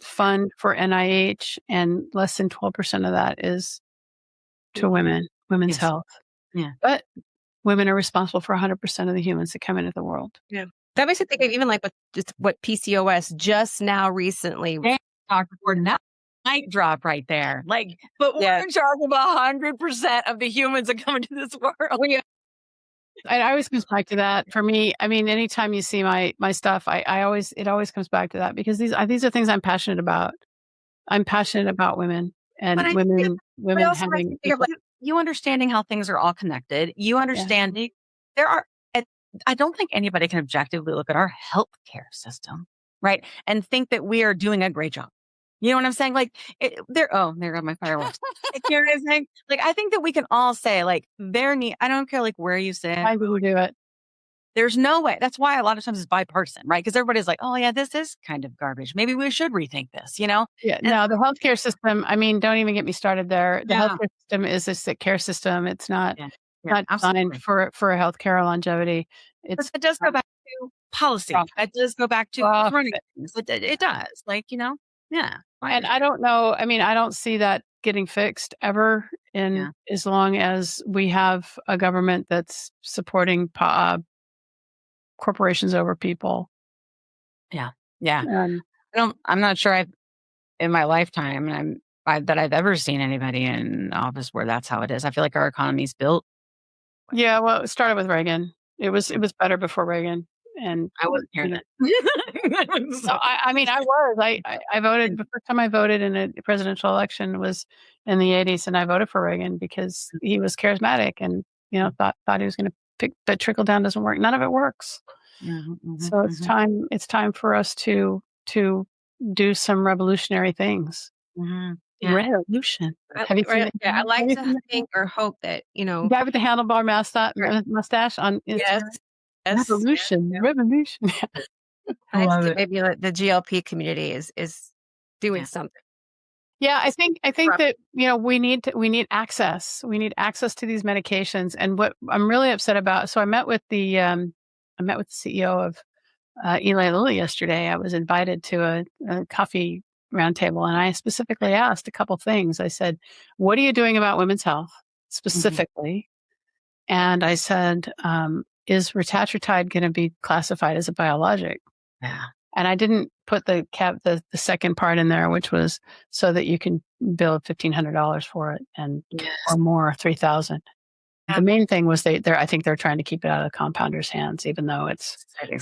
Speaker 4: fund for NIH, and less than 12% of that is to women's health.
Speaker 5: Yeah.
Speaker 4: But women are responsible for 100% of the humans that come into the world.
Speaker 3: Yeah. That makes me think of even like what PCOS just now recently.
Speaker 5: Dr. Gordon, that mic drop right there. Like, but we're in charge of 100% of the humans that come into this world.
Speaker 4: I always comes back to that for me. I mean, anytime you see my stuff, it always comes back to that, because these are things I'm passionate about. I'm passionate about women and women having.
Speaker 5: You understanding how things are all connected. You understanding there are. I don't think anybody can objectively look at our healthcare system, right, and think that we are doing a great job. You know what I'm saying? Like, there go my fireworks. You know what I'm saying? Like, I think that we can all say, like, I don't care, like, where you sit.
Speaker 4: Why would we do it?
Speaker 5: There's no way. That's why a lot of times it's bipartisan, right? Because everybody's like, oh, yeah, this is kind of garbage. Maybe we should rethink this, you know?
Speaker 4: Yeah. No, the healthcare system, I mean, don't even get me started there. The healthcare system is a sick care system. It's not designed for a healthcare longevity.
Speaker 5: But it does go back to policy. It does go back to running things. It does. Like, you know? Yeah.
Speaker 4: And I don't know. I mean, I don't see that getting fixed ever as long as we have a government that's supporting corporations over people.
Speaker 5: Yeah. Yeah. I'm not sure in my lifetime that I've ever seen anybody in office where that's how it is. I feel like our economy's built.
Speaker 4: Yeah. Well, it started with Reagan. It was better before Reagan. And
Speaker 5: I wasn't hearing that.
Speaker 4: I voted. The first time I voted in a presidential election was in the 80s, and I voted for Reagan because he was charismatic and, you know, thought he was going to pick, but trickle down doesn't work. None of it works. So it's time for us to do some revolutionary things. Revolution. Have you seen
Speaker 3: I like to think or hope that, you know,
Speaker 4: the guy with the handlebar mustache on Instagram. Revolution.
Speaker 3: I love it. Maybe the GLP community is doing something.
Speaker 4: Yeah, I think that, you know, we need access. We need access to these medications. And what I'm really upset about, so I met with the CEO of Eli Lilly yesterday. I was invited to a coffee roundtable, and I specifically asked a couple things. I said, "What are you doing about women's health specifically?" And I said, is retatrutide going to be classified as a biologic?
Speaker 5: Yeah.
Speaker 4: And I didn't put the second part in there, which was so that you can bill $1,500 for it or more, $3,000. The main thing was I think they're trying to keep it out of the compounders' hands, even though it's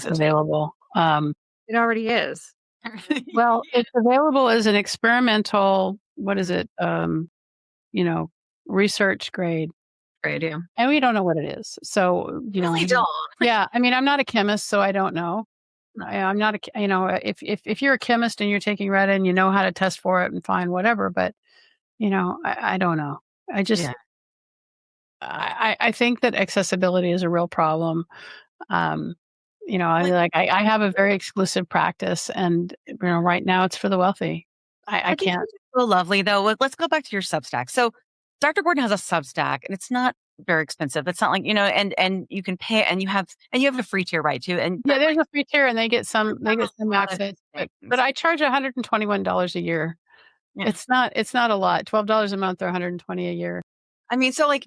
Speaker 4: available.
Speaker 3: It already is.
Speaker 4: Well, it's available as an experimental. What is it? Research grade.
Speaker 5: Yeah.
Speaker 4: And we don't know what it is. So, you know,
Speaker 5: we don't.
Speaker 4: Yeah. I mean, I'm not a chemist, so I don't know. I'm not if you're a chemist and you're taking Retta and you know how to test for it and fine, whatever. But, you know, I don't know. I think that accessibility is a real problem. You know, I have a very exclusive practice, and, you know, right now it's for the wealthy. I can't.
Speaker 5: So lovely though. Let's go back to your Substack. So Dr. Gordon has a Substack, and it's not very expensive. It's not like, you know, and you can pay, and you have a free tier, right? Too. And
Speaker 4: there's a free tier, and they get some access. But I charge $121 a year. Yeah. It's not a lot. $12 a month or $120 a year.
Speaker 5: I mean, so like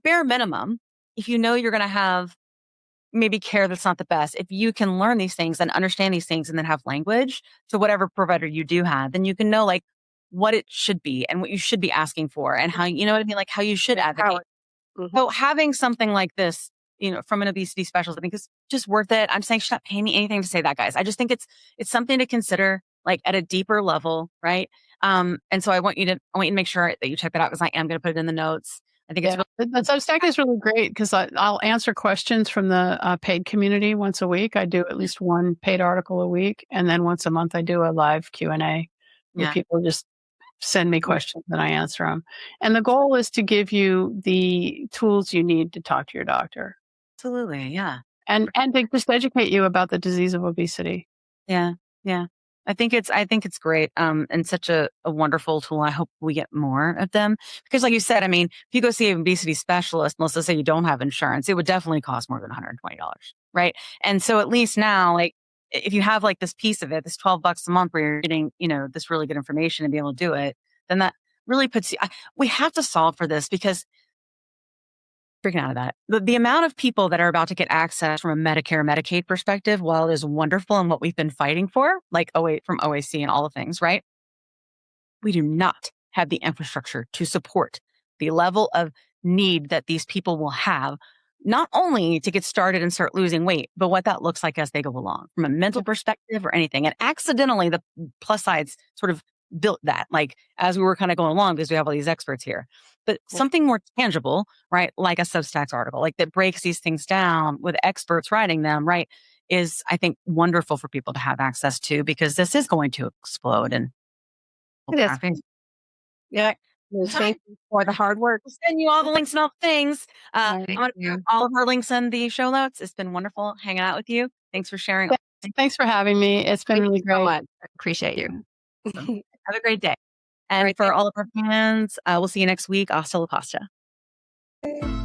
Speaker 5: bare minimum, if you know you're going to have maybe care that's not the best, if you can learn these things and understand these things and then have language to whatever provider you do have, then you can know like what it should be and what you should be asking for and how, you know what I mean? Like how you should advocate. So having something like this, you know, from an obesity specialist, I think is just worth it. I'm saying she's not paying me anything to say that, guys. I just think it's something to consider like at a deeper level. Right. And so I want you to make sure that you check that out, because I am going to put it in the notes. I think it's really
Speaker 4: the Substack is really great because I'll answer questions from the paid community once a week. I do at least one paid article a week, and then once a month I do a live Q&A where people just send me questions and I answer them. And the goal is to give you the tools you need to talk to your doctor.
Speaker 5: Absolutely, yeah.
Speaker 4: And to just educate you about the disease of obesity.
Speaker 5: Yeah. I think it's great. And such a wonderful tool. I hope we get more of them because like you said, I mean, if you go see an obesity specialist, let's just say you don't have insurance, it would definitely cost more than $120. Right. And so at least now, like if you have like this piece of it, this $12 a month where you're getting, this really good information and be able to do it, then that really puts you, we have to solve for this because freaking out of that. The amount of people that are about to get access from a Medicare, Medicaid perspective, while it is wonderful and what we've been fighting for, like from OAC and all the things, right? We do not have the infrastructure to support the level of need that these people will have, not only to get started and start losing weight, but what that looks like as they go along from a mental perspective or anything. And accidentally, the plus sides sort of built that, like as we were kind of going along because we have all these experts here. But something more tangible, right? Like a Substack article, like that breaks these things down with experts writing them, right? Is I think wonderful for people to have access to because this is going to explode. And
Speaker 3: it is. Yeah. Thank you for the hard work.
Speaker 5: We'll send you all the links and all the things. I'm going to put all of our links in the show notes. It's been wonderful hanging out with you. Thanks for sharing.
Speaker 4: Thanks for having me. It's been really great.
Speaker 3: So much. I appreciate you.
Speaker 5: So, have a great day. And for all of our fans, we'll see you next week. Hasta la pasta.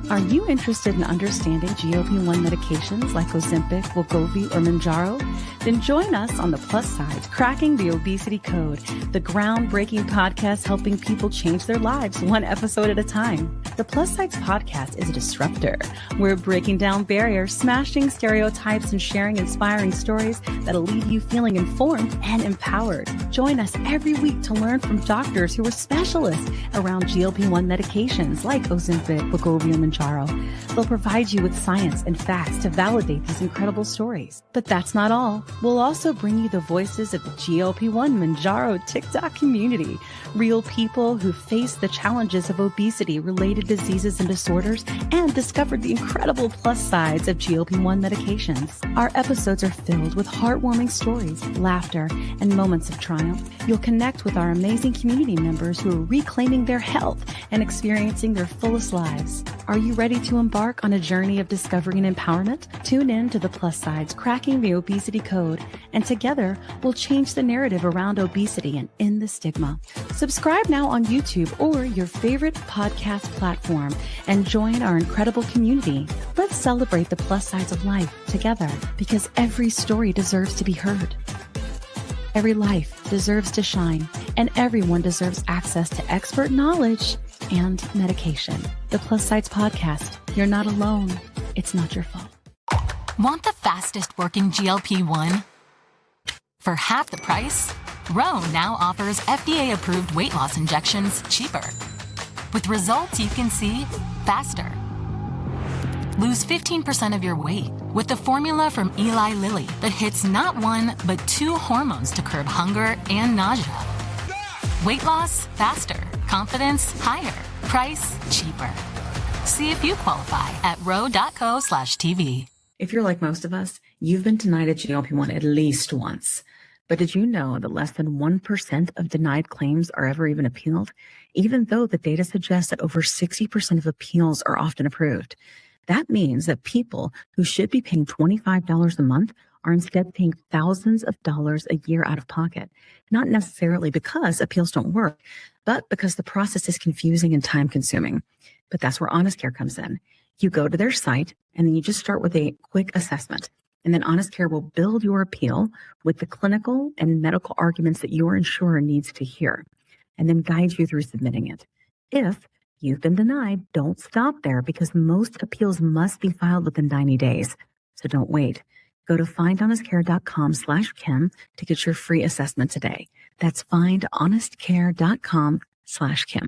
Speaker 1: Are you interested in understanding GLP-1 medications like Ozempic, Wegovy, or Mounjaro? Then join us on the Plus Side, Cracking the Obesity Code, the groundbreaking podcast helping people change their lives one episode at a time. The Plus Sides podcast is a disruptor. We're breaking down barriers, smashing stereotypes, and sharing inspiring stories that'll leave you feeling informed and empowered. Join us every week to learn from doctors who are specialists around GLP-1 medications like Ozempic, Wegovy, and Mounjaro. They'll provide you with science and facts to validate these incredible stories. But that's not all. We'll also bring you the voices of the GLP-1 Mounjaro TikTok community, real people who face the challenges of obesity-related diseases and disorders and discovered the incredible plus sides of GLP-1 medications. Our episodes are filled with heartwarming stories, laughter, and moments of triumph. You'll connect with our amazing community members who are reclaiming their health and experiencing their fullest lives. Are you ready to embark on a journey of discovery and empowerment? Tune in to the Plus Sides, Cracking the Obesity Code, and together we'll change the narrative around obesity and end the stigma. Subscribe now on YouTube or your favorite podcast platform and join our incredible community. Let's celebrate the plus sides of life together because every story deserves to be heard. Every life deserves to shine, and everyone deserves access to expert knowledge and medication. The Plus Sides Podcast. You're not alone. It's not your fault.
Speaker 2: Want the fastest working GLP-1? For half the price, Roe now offers FDA-approved weight loss injections cheaper. With results you can see faster. Lose 15% of your weight with the formula from Eli Lilly that hits not one, but 2 hormones to curb hunger and nausea. Weight loss faster. Confidence higher. Price cheaper. See if you qualify at ro.co/TV.
Speaker 6: If you're like most of us, you've been denied a GLP-1 at least once. But did you know that less than 1% of denied claims are ever even appealed? Even though the data suggests that over 60% of appeals are often approved. That means that people who should be paying $25 a month are instead paying thousands of dollars a year out of pocket. Not necessarily because appeals don't work, but because the process is confusing and time consuming. But that's where Honest Care comes in. You go to their site and then you just start with a quick assessment. And then Honest Care will build your appeal with the clinical and medical arguments that your insurer needs to hear, and then guide you through submitting it. If you've been denied, don't stop there because most appeals must be filed within 90 days. So don't wait. Go to findhonestcare.com/Kim to get your free assessment today. That's findhonestcare.com/Kim.